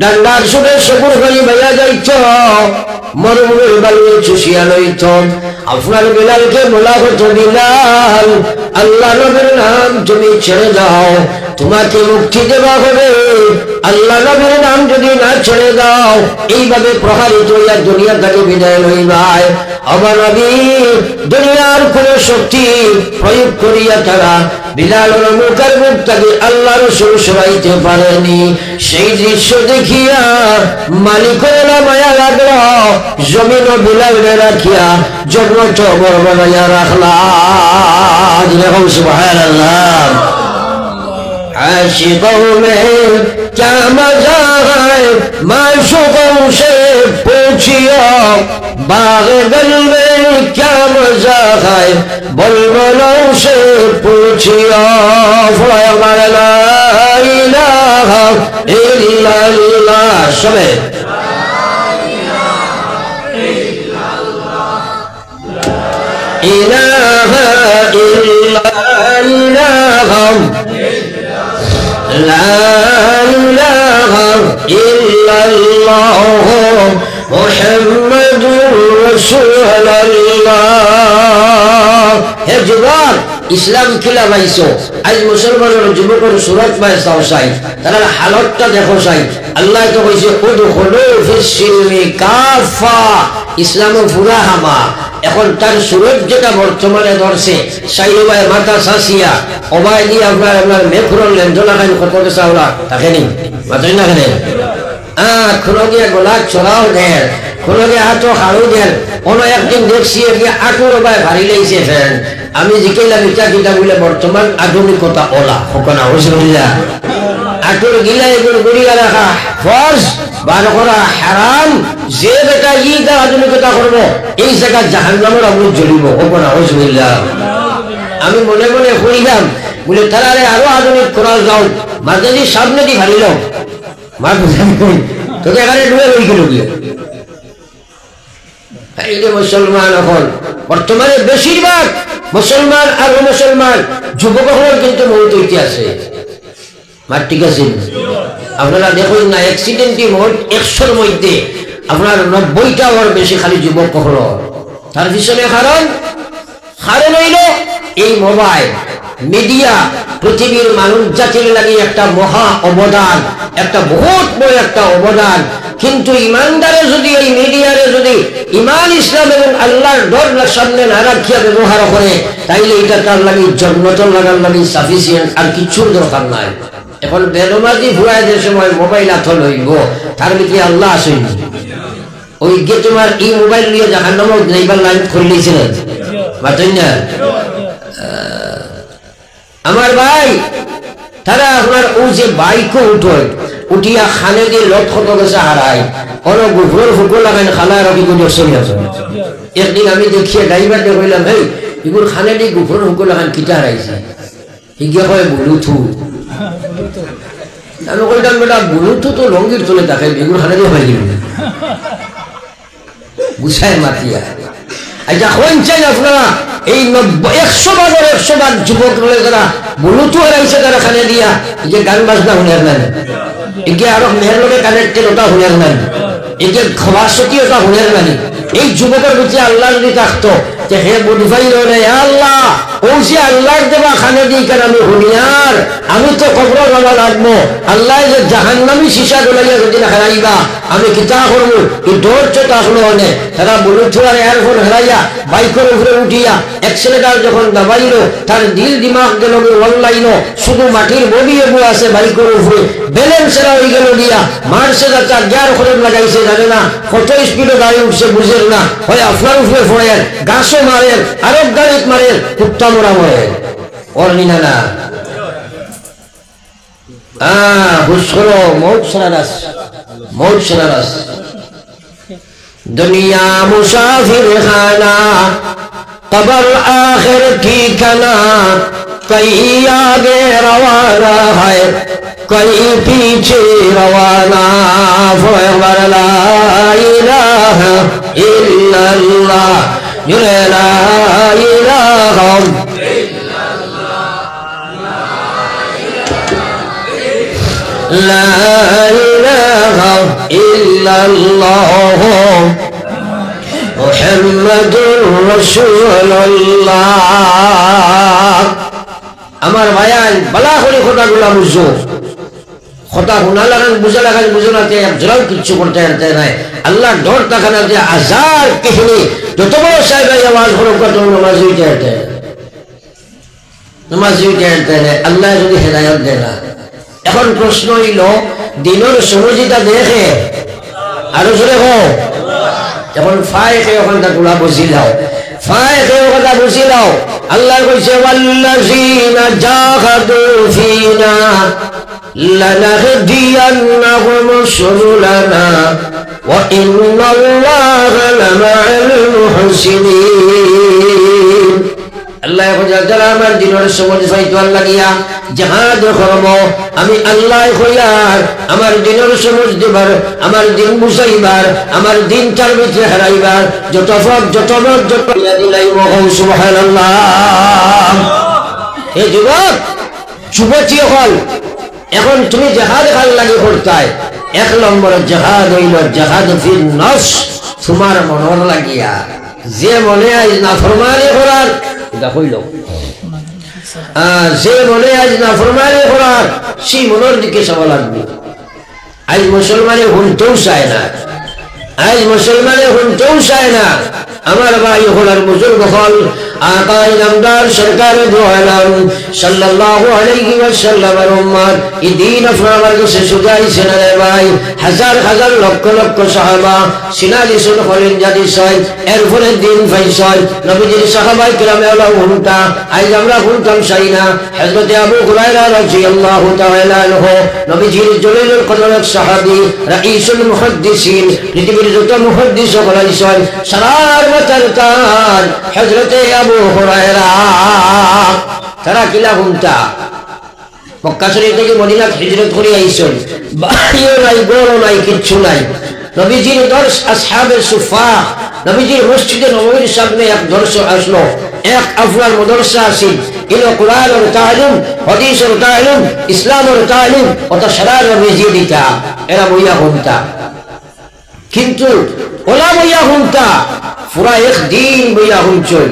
ডান্ডার সুরে সবুর হয়ে বাইয়া যাইত, মরুভূমির বালুয়ে চুষিয়া লইত। আপনার বিলালকে বলা হতো, বিলাল আল্লাহ নবীর নাম তুমি ছেড়ে দাও, তোমাকে মুক্তি দেওয়া হবে। আল্লাহ নবীর নাম যদি না ছেড়ে দাও এইভাবে প্রহারিত হইয়া দুনিয়া থেকে বিদায় লইবাই। আমার নবী দুনিয়ার কোন শক্তি প্রয়োগ করিয়া তারা বিলালের মুখের মুখ থেকে আল্লাহ রাসূল সরাইতে পারেনি। সেই দৃশ্য দেখিয়া মালিকের মায়া লাগলো, জমিন ও বিলালে রাখিয়া জন্নত বড় বানাইয়া রাখলা। সুবহানাল্লাহ। आशिकों में क्या मजा है, माशूकों से पूछियो, बाग दिल में क्या मजा है, बुलबुलों से पूछियो। फरमाया ला इलाहा इल्लल्लाह, सबे इलाहा इल्लल्लाह, لا إله إلا الله محمد رسول الله। হে যুবক, ইসলাম খিলা পাইছো, আজ মুসলমানের যুবকের সুরত পাইছো চাই, তারা হালতটা দেখো চাই। আল্লাহ তো কইছে উদখুলু ফিস সিলমি কাফা, ইসলামে পুরা হামা। এখন তার সুরত যেটা বর্তমানে ধরছে, সাইবাই মাথা সাসিয়া ওবাই দিয়ে আপনার আপনার মেঘুরন লেঞ্জনা খান কত চাওলা তাকে নি মাথায় না কেন কোনো গিয়ে গোলা চড়াও দেন, কোনো গিয়ে হাত হাড়ু দেন। কোনো একদিন দেখছি আটুর ওবাই ভারী লেগেছে ফ্যান। আমি জিকাইলাম ইটা কিতা বলে বর্তমান আধুনিকতা ওলা হোকনা হয়েছে বুঝলা, আটুর গিলা এগুলো গুড়িয়া রাখা ফর্জ বার করা হারাম। যে বেটা ঈদের আধুনিকতা করবো এই জায়গা জাহান্নামের আগুন জ্বলিব। আমি মনে মনে করিলাম বলে তারা আরো আধুনিক করা যাও, মাঝে সামনে দিয়ে ভালিল মা তোকে এখানে ডুবে রই গেল গিয়ে। এই যে মুসলমান এখন বর্তমানে বেশিরভাগ মুসলমান আর মুসলমান যুবক কিন্তু মৌত হইতে আছে। মার ঠিক আছে, আপনারা দেখুন না অ্যাক্সিডেন্টই মোট 100-র মধ্যে আপনার 90টা ওর বেশি খালি যুবক কখনো। তার পিছনে কারণ হইল এই মোবাইল মিডিয়া পৃথিবীর মানুষ জাতির লাগে একটা মহা অবদান, একটা বহুত বড় একটা অবদান। কিন্তু ইমানদারে যদি এই মিডিয়ারে যদি ইমান ইসলাম এবং আল্লাহর ডর সামনে না রাখিয়া ব্যবহার করে তাইলে এটা তার লাগে জন্নতর লাগার লাগে সাফিসিয়েন্ট, আর কিছুর দরকার নাই। এখন বেলমাজি ভুয়াই যে সময় মোবাইল আথল হইব তার ভিতরে আল্লাহ আসেনি। ওই গে তোমার এই মোবাইল নিয়ে জাহান্নামে যাইবার লাইন খুললেছিলেন বাতেন না আমার ভাই। তারা আপনার ও যে বাইকও উঠোয় উঠিয়া খানে দিয়ে লট কত গেছে হারায় কোনো গুফরের ফুকর লাগাই খালা রাখি কোনো চলে আসে। একদিন আমি দেখিয়ে ড্রাইভারকে কইলাম, হেই এগুলো খানে দিয়ে গুফরের ফুকর লাগান কিটা হারাইছে? হিগিয়া কয় ব্লুটুথ। আমি কইলাম বেটা ব্লুটুথ তো লঙ্গির চলে থাকে, এগুলো খানে দিয়ে হয়ে গেল গুছায় মাতিয়া। আচ্ছা হইন চাই আপনারা এই 100 যুবক যারা ব্লুটুথ হারাইছে তারা খানে দিয়া যে গান বাজনা শুনের নেন, একে আরো মেয়ের লোকে কানেক্টেড ওটা শুনের নেন, একে খবাসতি ওটা শুনের নেন। এই যুবকের প্রতি আল্লাহ যদি থাকতো যে হে বুঝাই আল্লাহ ও যে আল্লাহর দেবা খানে দিই কেন আমি হুনিয়ার, আমি তো খবর বলা লাগবো আল্লাহ যে জাহান্নামী শিশা গোলাইয়া যদি না হারাইবা আমি কিতা করবো এই ধৈর্যটা আসলো অনেক। তারা ব্লুটুথ এয়ারফোন হারাইয়া বাইকের উপরে উঠিয়া অ্যাক্সিলেটার যখন দাবাইলো তার দিল দিমাগ গেল অনলাইন, শুধু মাটির বডি এবু আছে বাইকের উপরে, ব্যালেন্সেরা হয়ে গেল দিয়া মারছে যাচ্ছে গিয়ার খরচ লাগাইছে জানে না, কত স্পিডে গাড়ি উঠছে বুঝেন না, হয় আপনার উপরে ফোড়েন গাছও মারেন আরব গাড়িত মারেন কুত্তা মোড়া মরে ওর নিনা না। হুসরো মৌত সারারাস, মৌত সারারাস। दुनिया मुसाफिर खाना कबर आखिर ठिकाना, कहीं आगे रवाना है कहीं पीछे रवाना। फरमार ला इलाहा इल्लल्लाह, ला इलाहा لا إله إلا الله محمد رسول الله। আমার ভাইয়ান বালা করে কথাগুলা বুঝো, কথা শোনা লাগান বুঝা লাগান বুঝো না একজনাও কিচ্ছু করতে পারতে নাই। আল্লাহ ডর তাকানা যে হাজার কিহনি যত বড় সাহেব আওয়াজ করো কত নামাজ হইতে হতে নামাজ হইতে হতে আল্লাহ যদি হেদায়ত দেয় না। এখন প্রশ্ন হইল দিনের সমজিটা দেখে আরো জোরে হোক। এখন ফায়কে ওখানটা গুলা বুঝি লাও, ফায়কে ওখানটা বুঝি লাও। আল্লাহ কইছে ওয়াল্লাযিনা জাহাদু ফিনা লানাহদিয়ান্নাহুম সুবুলানা ওয়া ইন্নাল্লাহা লামাআল মুহসিনিন। আল্লাহ যারা আমার দিনের সময় ফাইতো আল্লাহ গিয়া জাহাদ করব আমি আল্লাহ হইয়ার আমার দিনের সময় দিবার আমার দিন বুঝাইবার আমার দিন তার ভিতরে হারাইবার যত ফক যত মত যত দিলাই মহৌ সুবহানাল্লাহ। এই যুবক যুবতী হল এখন তুমি জাহাদ ভাল লাগে করতাই। 1 নম্বর জাহাদ হইল জাহাদ ফিল নফস, তোমার মনের লাগিয়া যে মনে আজ নাফরমানি করার এটা হইল, যে মনে আজ নাফরমানি করার সেই মনের দিকে সব লাগবে। আজ মুসলমানে শুনতেও চায় না, আজ মুসলমানে হুনতেও চায় না। আমার ভাই হলার বুজুর্গ হল আকা ইনামদার সরকার দো আলম সাল্লাল্লাহু আলাইহি ওয়াসাল্লামের উম্মত এই দিন আপনার কাছে সুজাইছেন রে ভাই। হাজার হাজার লক্ষ লক্ষ সাহাবা সিনালি শুন হলেন জাতি ছয় এরপরে দিন ফাইছয় নবীজির সাহাবায়ে কেরামে আল্লাহ হুনতা আজ আমরা হুনতাম চাই না। হযরত আবু হুরায়রা রাদিয়াল্লাহু তাআলা আনহু নবীজির জলিলুল কদর সাহাবী রাইসুল মুহাদ্দিসিন পৃথিবীর যত মুহাদ্দিস সকল আইছেন সারার মাথার তাজ হযরত আবু হুরায়রা তারা কিলা হুনতা মক্কা শরীফ থেকে মদিনা হিজরত করে আইছেন। বাড়িও নাই গড়ও নাই কিচ্ছু নাই। নবীজির দর্শ আসহাবের সুফা নবীজির মসজিদে নববীর সামনে এক দর্শ আসলো। এক আফগান মদরসা আছিল ইল কুরআনের তালিম হাদিসের তালিম ইসলামের তালিম ওটা সারা নবীজি দিতা এরা বইয়া হুনতা। কিন্তু ওলা বইয়া হুনতা পুরা একদিন বইয়া হুনছল।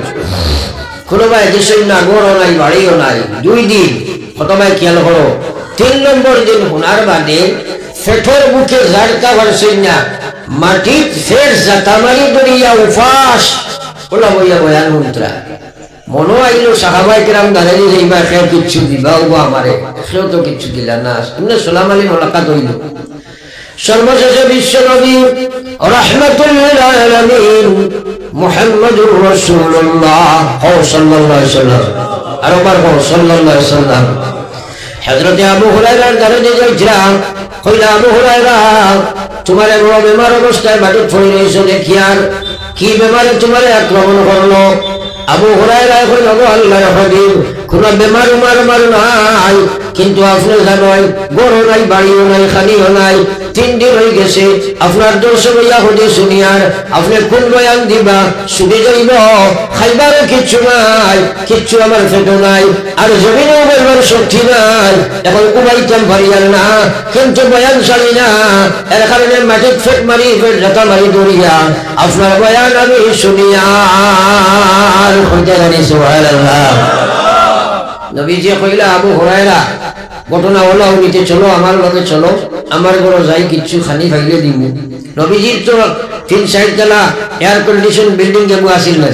কোনো ভাই দেশের না গড়ও নাই বাড়িও নাই। 2 দিন কত ভাই খেয়াল করো। 3 নম্বর দিন হুনার বাদে ফেটর বুকে ঝাড়কা ভরছেন না মাটির ফের জাতামারি দরিয়া উফাস ওলা বইয়া বয়ান হুনতরা। মনো আইলো সাহাবায়ে কেরাম দাঁড়াইলে যাইবা খেয়ে কিচ্ছু দিবা ও আমারে সেও তো কিচ্ছু দিলা না। তুমি সালাম আলী মোলাকাত হইল। সর্বশেষে বিশ্ব নবী রাহমাতুল লিল আলামিন মুহাম্মদুর রাসূলুল্লাহ সাল্লাল্লাহু আলাইহি ওয়াসাল্লাম আর ওমর সাল্লাল্লাহু আলাইহি ওয়াসাল্লাম হযরত আবু হুরায়রার দরজে যাইছিলাম। কইলা আবু হুরায়রা তোমার বড় বেমার অবস্থায় বাড়ি পড়ে রয়েছো দেখিয়ার কি বেমারে তোমারে আক্রমণ করলো? আবু হুরায়রা কইল আল্লাহর হাবিব কোন বেমার মার নাই কিন্তু আপনি জানেন গড়ও নাই বাড়িও নাই খালিও নাই। 3 দিন হয়ে গেছে আপনার দর্শ বইয়া হতে শুনিয়ার আপনি কোন বয়ান দিবা শুনে যাইব খাইবার কিচ্ছু নাই কিচ্ছু আমার পেটও নাই আর জমিনেও বলবার শক্তি নাই। এখন উবাইতাম পারিয়ার না কিন্তু বয়ান চালি না এর কারণে মাটির ফেট মারি ফেট ঝাঁটা মারি দৌড়িয়া আপনার বয়ান আমি শুনিয়ার হইতে জানি। সুবহানাল্লাহ। নবীজি কইলা আবু হুরায়রা ঘটনা হলো নিতে চলো আমার লগে চলো আমার ঘরে যাই কিচ্ছু খানি ফাইলে দিব। নবীজির তো 3-4 তলা এয়ার কন্ডিশন বিল্ডিং যেমন আসিল না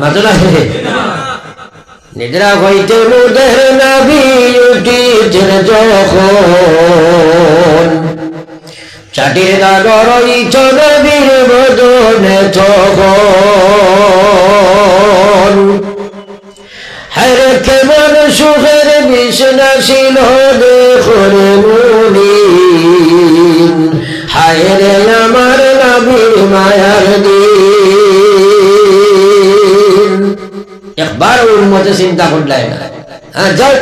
মাত্র না নিদ্রা হইতে মুদের নবী উঠিছেন যখন চাটির দাদরই নবীর বদনে তখন হায়রে কেমন সুখের বিছানা ছিল দেখরে মুমিন হায়রে আমার নবীর মায়ার দিন। একবার উম্মতে চিন্তা করলাই না। হ্যাঁ যাও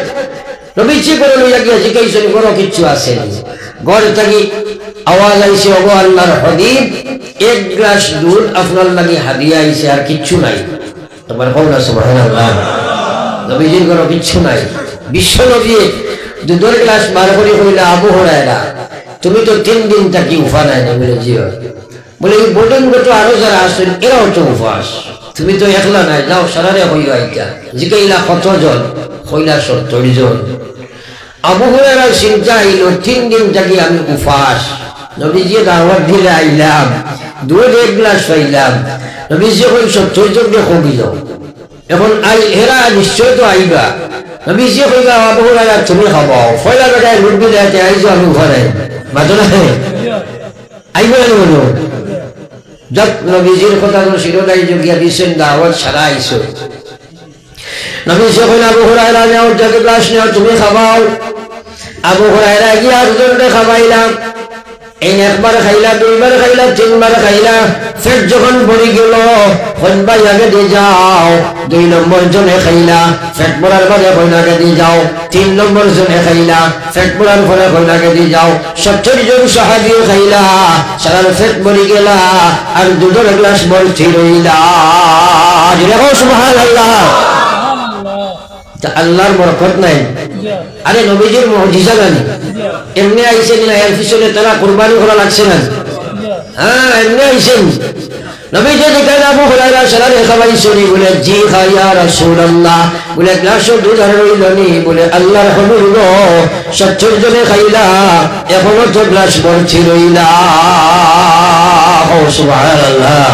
নবীজি করে লইয়া গিয়া জিজ্ঞাসা করো কিচ্ছু আছে ঘর থেকে আওয়াজ আইছে ওগো আল্লাহর হাবিব 1 গ্লাস দুধ আপনার লাগি হাদিয়া আইছে আর কিচ্ছু নাই। তোমার কও না সুবহানাল্লাহ। নবীজির কোনো কিচ্ছু নাই। বিশ্ব নবী 2 গ্লাস বার করে কইলা আবু হুরায়রা তুমি তো 3 দিন থাকি উফা নাই না বলে জিও বলে এই বোর্ডিং তো আরো যারা আসেন এরাও তো উফাস তুমি তো একলা নাই যাও সারারে হইয়া আইতা জিগাইলা কতজন কইলা 70 জন। আবু হুরায়রা চিন্তা হইল 3 দিন থাকি আমি উফাস নবীজি দাওয়াত দিলে আইলাম 2 গ্লাস পাইলাম নবীজি কই 70 জন কে কবি যাও এখন আই এরা নিশ্চয় তো আইবা। নবীজি কইলা আবু হুরায়রা তুমি খাবাও ফয়লা বেটায় রুটি দেতে আইছো আমি ঘরে মাতনা আইবা না বলো যত নবীজির কথা তো শিরোনাই যোগিয়া দিছেন দাওয়াত সারা আইছো। নবীজি কইলা আবু হুরায়রা যাও যত গ্লাস নাও তুমি খাবাও। আবু হুরায়রা গিয়া আরেকজনকে খাবাইলাম। এই একবার খাইলা 2 বার খাইলা 3 বার খাইলা ফের যখন ভরে গেল ভাই আগে দিয়ে যাও। 2 নম্বর জনে খাইলা ফেট পড়ার পরে কইনাকে দিয়ে যাও। 3 নম্বর জনে খাইলা ফেট পড়ার পরে কইনাকে দিয়ে যাও। 70 জন সাহাবীও খাইলা সারা ফেট ভরে গেলা আর 2 গ্লাস ভর্তি রইলা। সুবহানাল্লাহ। আল্লাহর বরকত নাই। আরে নবীজির মুজিজা জানি এমনি আইছেন না এর পিছনে তারা কুরবানি করা লাগছে না। হ্যাঁ এমনি আইছেন নবীজি জিজ্ঞাসা আবু হুরায়রা সালারে খাওয়াইছনি বলে জি খাইয়া রাসূলুল্লাহ বলে গ্লাস দুধ আর রইলনি বলে আল্লাহর হাবিব 70 জনে খাইলা এখনো তো গ্লাস ভরছি রইলা। সুবহানাল্লাহ।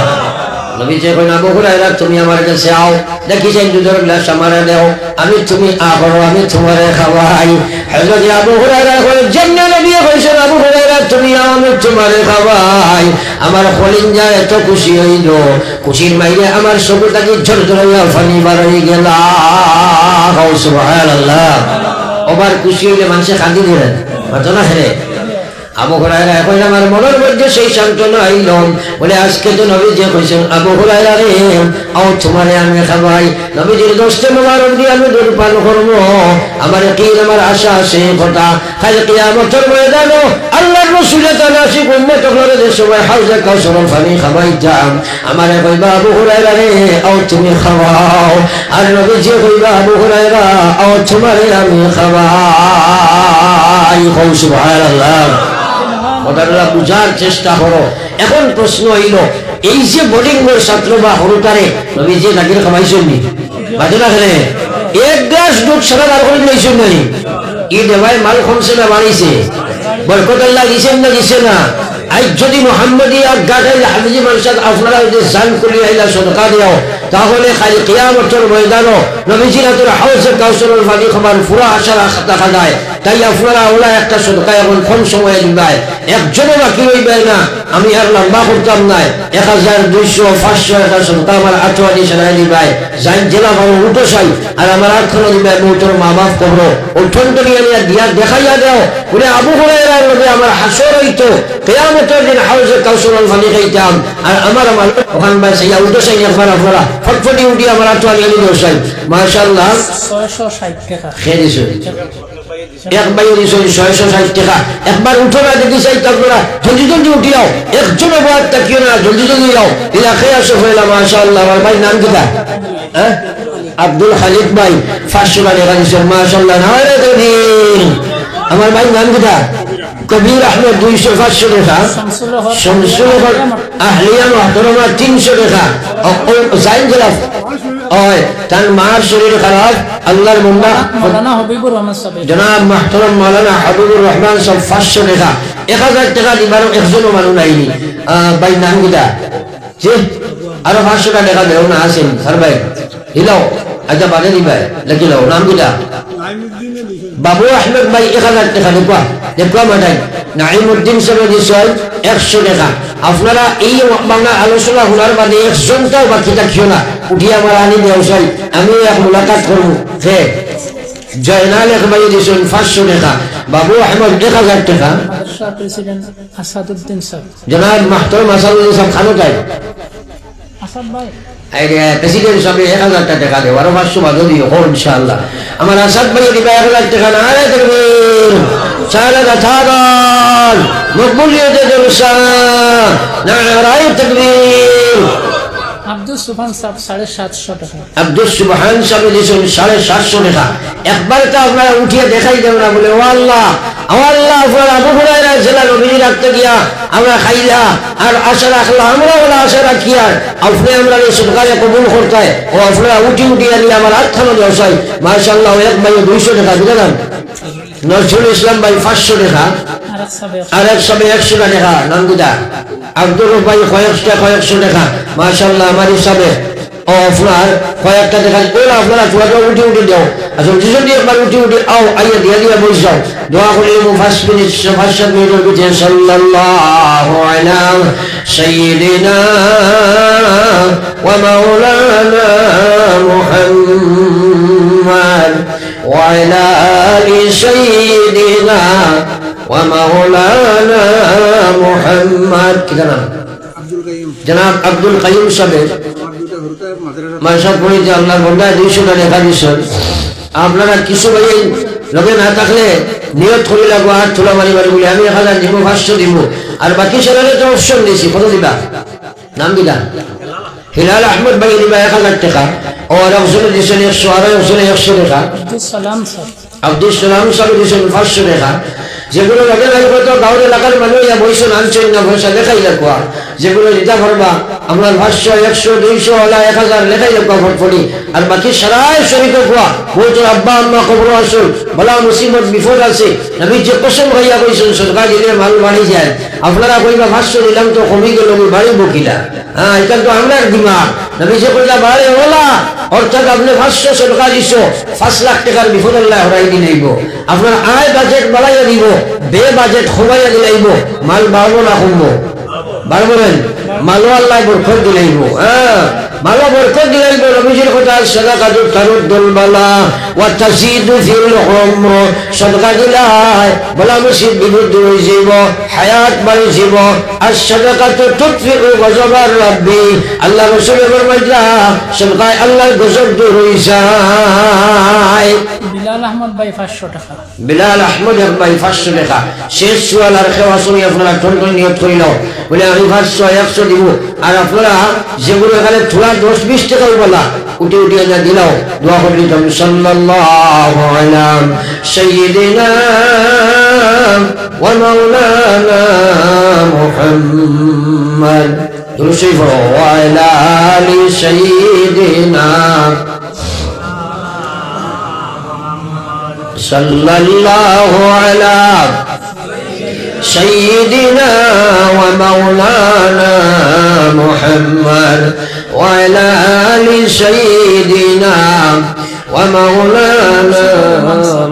নবী যে কইনা আবু হুরায়রা তুমি আমার কাছে আও, দেখি যাই দুধের গ্লাস আমারে দাও, আমি তুমি আহরো আমি তোমারে খাওয়াই। হযরত আবু হুরায়রা কই জান্নাত নবী কইছেন আবু হুরায়রা তুমি আও আমি তোমারে খাওয়াই। আমার কলিজা এত খুশি হইল, খুশির মাইরে আমার চোখটা কি ঝরঝরাইয়া পানি বার হয়ে গেল। সুবহানাল্লাহ। ওবার খুশি হইলে মানুষে কাঁদি দিলেন মাত্র না হেরে। আবু হুরায়রা এখন আমার মনের মধ্যে সেই সান্ত্বনা আইল, বলে আজকে তো নবী যে কইছেন আবু হুরায়রা রে আও তোমারে আমি খাওয়াই, নবীজির দোস্তে মোবারক দিয়ে আমি দুধ পান করবো। আমার কি আমার আশা আছে কথা খালি কিয়ামতের ময়দানে আল্লাহর রাসূল তাআলা আশিক উম্মত হলে যে সময় হাউজে কাউসার পানি খাওয়াইতাম, আমারে কইবা আবু হুরায়রা রে আও তুমি খাওয়াও। আর নবীজি কইবা আবু হুরায়রা আও তোমারে আমি খাওয়াই। সুবহানাল্লাহ। কথাটা বুঝার চেষ্টা করো। এখন প্রশ্ন হইল, এই যে বোর্ডিং এর ছাত্র বা হরুতারে নবী যে নাকির খাওয়াইছেন নি বাজে না খেলে এক গ্লাস দুধ সারা বার করে নিয়েছেন না কি দেবাই মাল কমছে না বাড়িছে, বরকত আল্লাহ দিছেন না দিছে না। আজ যদি মোহাম্মদী আর গাড়াইলে হাফিজি মানুষের আপনারা যদি জান করি আইলা সদকা দিও, তাহলে খালি কিয়ামতের ময়দানও নবীজির হাতের হাউজে কাউসারের পানি খাবার পুরো আশা দেখা যায়। তাই আপনারা ওলা একটা সদকা এখন কম সময়ে দিবাই, একজনও বাকি রইবে না। আমি আর লম্বা করতাম নাই, 1000 200 500 একটা সদকা আমার আঠোয়ানি সেনায় দিবাই, যাই জেলা ভালো উঠো চাই আর আমার আটখানো দিবাই। মৌতর মা বাপ করবো অত্যন্ত নিয়ে দিয়া দেখাইয়া দেও বলে আবু হুরায়রার লগে আমার হাসর হইতো, কিয়ামতের দিন হাউজে কাউসারের পানি খাইতাম। আর আমার ওখান বাই সাইয়া উঠো চাই একবার আপনারা ফটফটি উঠি আমার আঠোয়ানি এনে দেও চাই। মাশাআল্লাহ 660 টাকা খেয়ে দিছো এক বাই 660 টাকা। একবার উঠো না দেখি চাই আপনারা জলদি জলদি উঠি যাও, একজনও বাদ তাকিও না, জলদি জলদি যাও। ইলা খেয়ে আসো ফেলা। মাশাআল্লাহ। আমার ভাই নাম কি তা? আব্দুল খালিদ ভাই 500 টাকা দিছেন। মাশাআল্লাহ। নারে তকবীর। আমার ভাই নাম কি তা? কবির আহমেদ 200-500 টাকা। শামসুল হক আহলিয়া মুহতারামা 300 টাকা। জাইন জলাফ ওই তার মার শরীর খারাপ, আল্লাহর বান্দা মাওলানা হাবিবুর রহমান সাহেব জনাব মুহতারাম মাওলানা হাবিবুর রহমান সাহেব 500 টাকা। 1000 টাকা দিবার একজনও মানুষ নাইনি। ভাই নাম কি তা? জি আরো 500 টাকা দেও না আছেন স্যার ভাই হিলাও। আচ্ছা বাজে দিবাই লেখি লাও। নাম কি তা? বাবু আহমেদ ভাই 1000 টাকা দেখবা দেখবা মাঠাই। নাইমুদ্দিন সাহেব দিছেন 100 টাকা। আপনারা এই বাংলা আলোচনা শোনার বাদে একজনটাও বাকি থাকিও না, উঠি আমার আনি দেও চাই, আমি এক মুলাকাত করবো। হ্যাঁ জয়নাল এক ভাই দিছেন 500 টাকা। বাবু আহমেদ 1000 টাকা। মাদ্রাসা প্রেসিডেন্ট আসাদউদ্দিন সাহেব জনাব মাহতারাম আসাদুদ্দিন সাহেব খানো তাই আসাদ ভাই প্রেসিডেন্ট সাহেব 1000 টাকা দেব, আরো 500 বাদ দিও ইনশাআল্লাহ। আমার আসাদ ভাই দিবা 1000 টাকা। নারে তাকবীর। সালাত হাদান মকবুলিয়ত জলসা। নারে তাকবীর। আব্দুল সুবহান সাহেব 750 টাকা। আব্দুল সুবহান সাহেব দিয়েছেন 750 টাকা। একবার তো আপনারা উঠিয়ে দেখাই দেন না বলে ও আল্লাহ আপনার আবু হুরায়রা জেলা নবীজি রাখতে গিয়া আমরা খাইলা আর আশা রাখলাম, আমরা ওরা আশা রাখি আর আপনি আমরা এই সরকারে কবুল করতে ও আপনারা উঠি আনি আমার আটখানো ব্যবসায়। মাশাআল্লাহ। এক ভাই 200 টাকা দিলেন। নজরুল ইসলাম ভাই 500 টাকা। আর এক সবে 100 টাকা। নামগুদা আব্দুল ভাই কয়েকশো টাকা। মাশাআল্লাহ। আমার হিসাবে ও আপনার কয়েকটা টাকা ওরা আপনারা পুরাটা উঠে দেও। আচ্ছা যদি একবার উঠে আও আইয়া দিয়া বসে যাও। দোয়া করি মুফাসসির 5 মিনিটের ভিতরে সাল্লাল্লাহু আলা সাইয়্যিদিনা ওয়া মাওলানা মুহাম্মদ ওয়া আলা আলি সাইয়্যিদিনা ওয়া মাওলানা মুহাম্মদ। কি নাম? জনাব আব্দুল কাইয়ুম সাহেব মানসাদ পড়িতে আল্লাহর বন্দায় 200 টাকা দিয়েছেন। আপনারা কিছু ভাই লগে না থাকলে নিয়ত করে লাগবো আর তোলা মারি বলে আমি 1000 দিব 500 দিব আর বাকি ছেলেরা তো অপশন দিয়েছি। কত দিবা? নাম দিলা হিলাল আহমদ ভাই দিবা 1000 টাকা। और अफजल दिसन 100 আর अफजल 100 টাকা। আব্দুল সালাম সাহেব দিছেন 500 টাকা। যেগুলো লাগে লাগবে তো গাঁওর এলাকার মানুষ বইছেন আনছেন না পয়সা দেখাই লাগবো। যেগুলো দিতে পারবা আপনার 500 100 200 ওলা 1000 লেখাই কবর পড়ি আর বাকি সারাই শরীকে কোয়া বলতো আব্বা আম্মা কবর আসল বলা মুসিবত বিপদ আছে নবী যে কসম হইয়া কইছেন সদকা দিলে মাল বাড়ি যায় আপনারা কইবা 500 দিলাম তো কমই গেল বাড়ি বকিলা হ্যাঁ এটা তো আমরা দিমাগ নবী যে কইলা বাড়ি ওলা অর্থাৎ আপনি 500 সদকা দিছো 5 লাখ টাকার বিপদ আল্লাহ হরাই দিলাইব আপনার আয় বাজেট বাড়াইয়া দিব বে বাজেট খোবাইয়া দিলাইব মাল বাড়বো না কমবো বাড়বো না মালও আল্লাহ বরকত দিলাইব হ্যাঁ মালও বরকত দিলাইব নবীজির কথা সাদাকাতু তারুদ্দুল বালা ওয়া তাজিদু ফিল উমর সাদাকা দিলাই বলা মুসিব বিপদ হয়ে যাব হায়াত বাড়ি যাব আর সাদাকাতু তুতফিউ গজবার রাব্বি আল্লাহ রাসূলের ফরমাইলা সাদাকায় আল্লাহর গজব দূর হয়ে যায় বিলাল আহমদ ভাই 500 টাকা বিলাল আহমদ ভাই 500 টাকা শেষ সুয়াল আর খেওয়া শুনি আপনারা ঠনঠন নিয়ত করিল বলে আমি 500 100 দিব আর আপনারা যেগুলো এখানে থোড়া 10-20 টাকাও বলা উঠে উঠে যা দিলাও দোয়া করলি তুমি সাল্লাল্লাহু আলা সাইয়্যিদিনা ওয়া মাওলানা মুহাম্মদ দুরূদ শরীফ ওয়া আলা আলি সাইয়্যিদিনা সাল্লাল্লাহু আলা سيدنا ومولانا محمد وعلى آل سيدنا ومولانا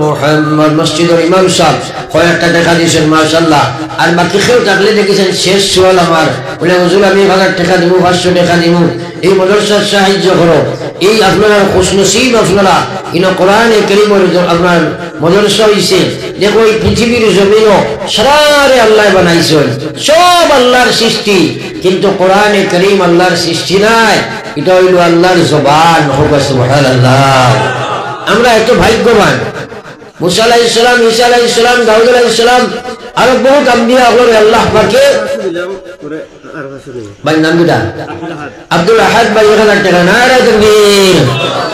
محمد مسجد الإمام صاحب কয়েকটা টাকা দিয়েছেন মাশাআল্লাহ আর বাকি কেউ থাকলে দেখেছেন শেষ সোয়াল আমার বলে হুজুর আমি 1000 টাকা দিব 500 টাকা দিব এই মাদ্রাসার সাহায্য করো এই আপনারা খুশনসিব আপনারা ইন কোরআনে কারীমের আপনার মাদ্রাসা হইছে দেখো এই পৃথিবীর জমিনও সারারে আল্লাহ বানাইছেন সব আল্লাহর সৃষ্টি কিন্তু কোরআনে কারীম আল্লাহর সৃষ্টি নাই এটা হইল আল্লাহর জবান হোক সুবহানাল্লাহ আমরা এত ভাগ্যবান মুসা আলাইহিস সালাম ঈসা আলাইহিস সালাম দাউদ আলাইহিস সালাম আর বহুত আম্বিয়া হলো আল্লাহ পাকে ভাই নাম দিটা আব্দুল আহাদ ভাই 1000 টাকা নারা তাকবীর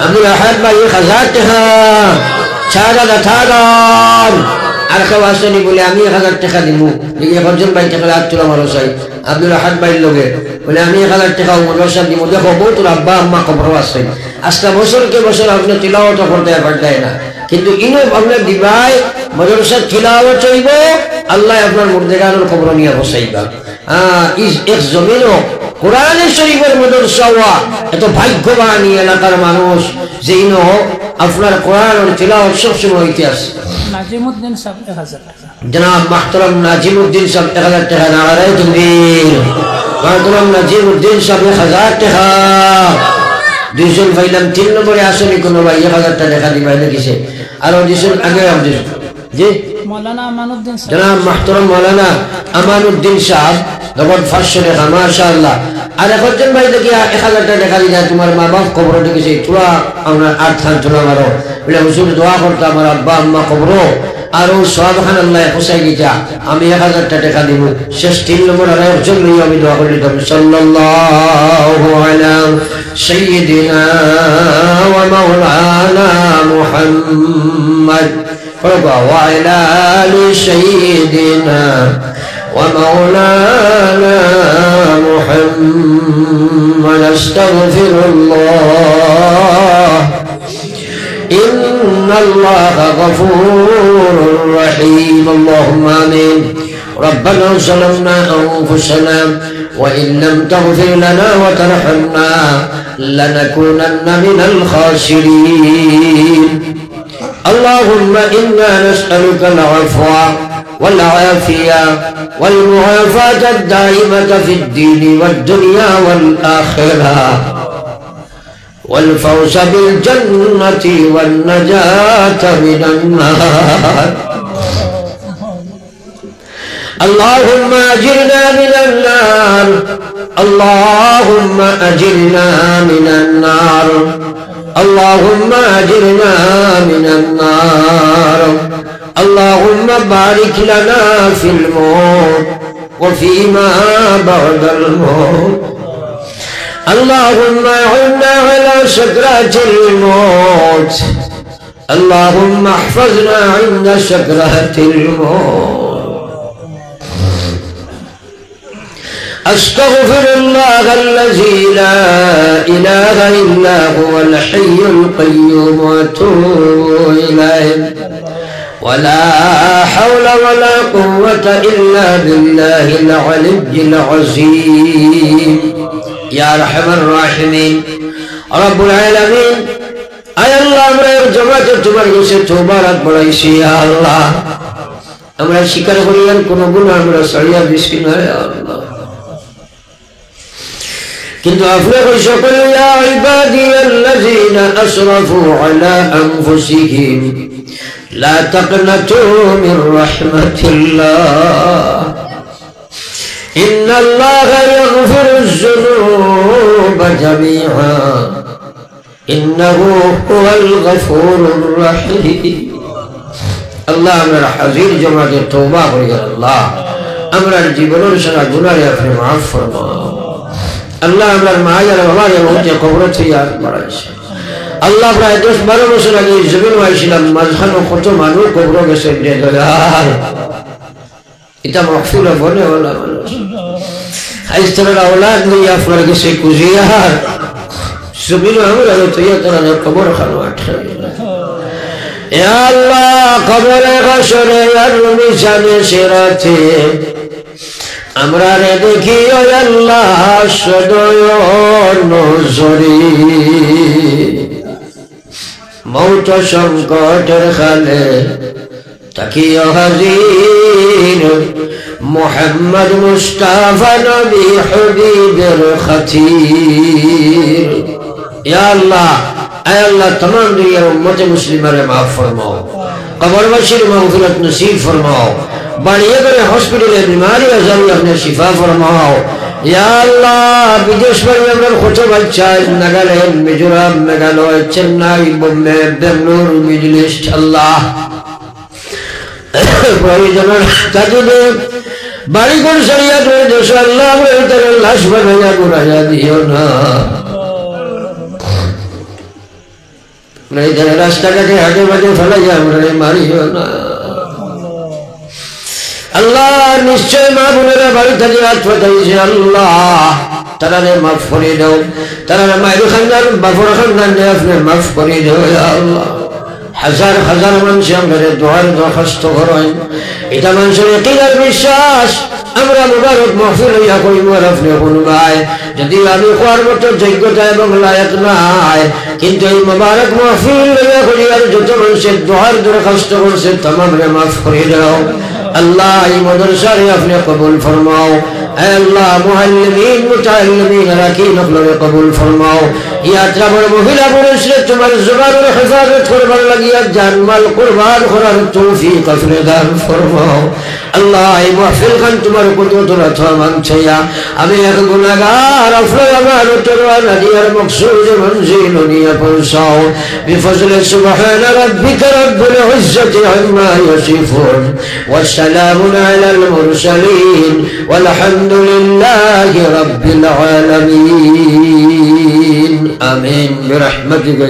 আব্দুল আহাদ ভাই 1000 টাকা ছাড়া দাথাগান আর খাওয়াসনি বলে আমি 1000 টাকা দিব লিখে ফজল ভাই টাকা হাত তোলা মারো চাই আব্দুল আহাদ ভাই লগে বলে আমি 1000 টাকা মাদ্রাসা দিব দেখো বহুত আব্বা আম্মা কবর আছে আজকে বছরকে বছর আপনি তিলাওয়াত করতে পারতেন না কিন্তু ইনো আপনার দিবাই মাদ্রাসা তিলাওয়াত হইব আল্লাহ আপনার মুর্দেগানের কবর নিয়ে বসাইবা ইস এক জমিনও কোরআন শরীফের মাদ্রাসা হওয়া এত ভাগ্যবান এলাকার মানুষ যে ইনো আপনার কোরআনের তিলাওয়াত সবসময় হইতে আসে নাজিমউদ্দিন সাহেব 1000 টাকা জনাব মাহতারাম নাজিমউদ্দিন সাহেব 1000 টাকা নারায়ে তাকবীর মাহতারাম নাজিমউদ্দিন সাহেব 1000 টাকা দুইজন ভাইলাম 3 নম্বরে আসলে কোন ভাই 1000 টাকা দেখা দিবা দেখিছে আর দুইজন আগে আমাদের জি মাওলানা আমানুদ্দিন সাহেব জনাব মাহতারাম মাওলানা আমানুদ্দিন সাহেব নগদ 500 টাকা মাশাআল্লাহ আর একজন ভাই দেখি 1000 টাকা দেখা দিলা তোমার মা বাপ কবর দেখেছে তোরা আমরা 8 খান তোলা মারো বলে হুজুর দোয়া করতে আমার আব্বা আম্মা কবর আর ও সুবহানাল্লাহ হোসাই গিয়া আমি 1000 টাকা দিব শেষ 3 নম্বর আর একজন লই আমি দোয়া করি তুমি সাল্লাল্লাহু আলা সাইয়্যিদিনা ওয়া মাওলানা মুহাম্মদ ওয়া আলা আলি সাইয়্যিদিনা ومولانا محمد استغفر الله إن الله غفور رحيم اللهم آمين ربنا ظلمنا أنفسنا وإن لم تغفر لنا وترحمنا لنكونن من الخاسرين اللهم إنا نسألك العفو والعافية والمعافاة الدائمة في الدين والدنيا والآخرة والفوز بالجنة والنجاة من النار اللهم أجرنا من النار اللهم أجرنا من النار اللهم أجرنا من النار اللهم بارك لنا في الموت وفيما بعد الموت اللهم أعنا على سكرات الموت اللهم احفظنا عند سكرات الموت أستغفر الله الذي لا إله إلا هو الحي القيوم وأتوب إليه ولا حول ولا قوة إلا بالله العلي العظيم يا أرحم الراحمين رب العالمين أي الله أمرا جماعة تبارك تبارك بلايسي يا الله أمرا شكر قريان كنو قلنا أمرا سريا بسكنا يا الله كنت أفلق شكر يا عبادي الذين أسرفوا على أنفسهم لا تقنطوا من رحمة الله إن الله يغفر الذنوب جميعا إنه هو الغفور الرحيم الله أمر حزين جماعة التوبة يا الله أمر الجبلون سنة دولار يا أخي معاف فرما الله أمر معايا لما يموت قبرته يا مرأيش الله برای 10-12 বছর আগে জমিন হয়েছিলাম মাঝখানে কত মানুষ কবর গেছে এটা মাহফিল বলে ওলা মানুষ আইস্তরা اولاد নিয়ে আপনার গেছে কুজিয়ার জমিন আমরা তো ইয়াতরা কবর খানওয়াট ইয়া আল্লাহ কবরে হাসরে আর মিজানে সিরাতে আমরা রে দেখি ও আল্লাহ সদয় নজরি মৌত সংকটের খালে তাকিও হাজির মুহাম্মদ মুস্তাফা নবী হাবিবের খাতির ইয়া আল্লাহ আয় আল্লাহ तमाम দুনিয়ার উম্মতে মুসলিমারে maaf ফরমাও কবরবাসীর মাগফিরাত নসিব ফরমাও বাড়িয়ে করে হসপিটালে বিমারি আল্লাহ ने शिफा फरमाओ या अल्लाह विदेश में আমরা কত বাচ্চা নাগাল্যান্ড মিজোরাম মেঘালয় চেন্নাই বোম্বে বেঙ্গালুরু মিডল ইস্ট আল্লাহ প্রয়োজনের কাজে বাড়ি করে সরিয়া করে দেশ আল্লাহ আমাদের লাশ বানায়া গুনায়া দিও না नहीं तेरे रास्ता के आगे बजे फला जा हमरे मारियो ना अल्लाह निश्चय मां बुनेरा बाड़ी थी हाथ बताइए अल्लाह तारा ने माफ करी दो तारा ने मायरू खानदान बाफुरा खानदान ने अपने माफ करी दो या अल्लाह हजार हजार মানুষ আমাদের দোয়ার দরখাস্ত করেন এটা মানুষের ইকিদার বিশ্বাস আমরা মুবারক মাহফিল হইয়া কইব আপনি শুনবাই যদি আমি কোয়ার মতো যোগ্যতা এবং লায়ক নাই কিন্তু এই মুবারক মাহফিল হইয়া কইয়ার যত মানুষের দোয়ার দরখাস্ত করছে तमाम রে মাফ করে দাও আল্লাহ এই মাদ্রাসারে আপনি কবুল ফরমাও اے اللہ معلمین متعلمین راکین اپنے قبول فرماؤ یاترا بڑھ مہلا بڑھ سے تمہاری زبان اور حفاظت قربان لگیا جان مال قربان قرار توفیق افردان فرماؤ اللہ ای محفل خان تمہاری قدرت رتھا مانچیا ہمیں ایک گناہگار افراد امان اتروان دیار مقصود منزل نیا پرساؤ بفضل سبحان ربک رب العزت عما یصفون والسلام علی المرسلین والحمد الحمد لله رب العالمين آمين برحمتك يا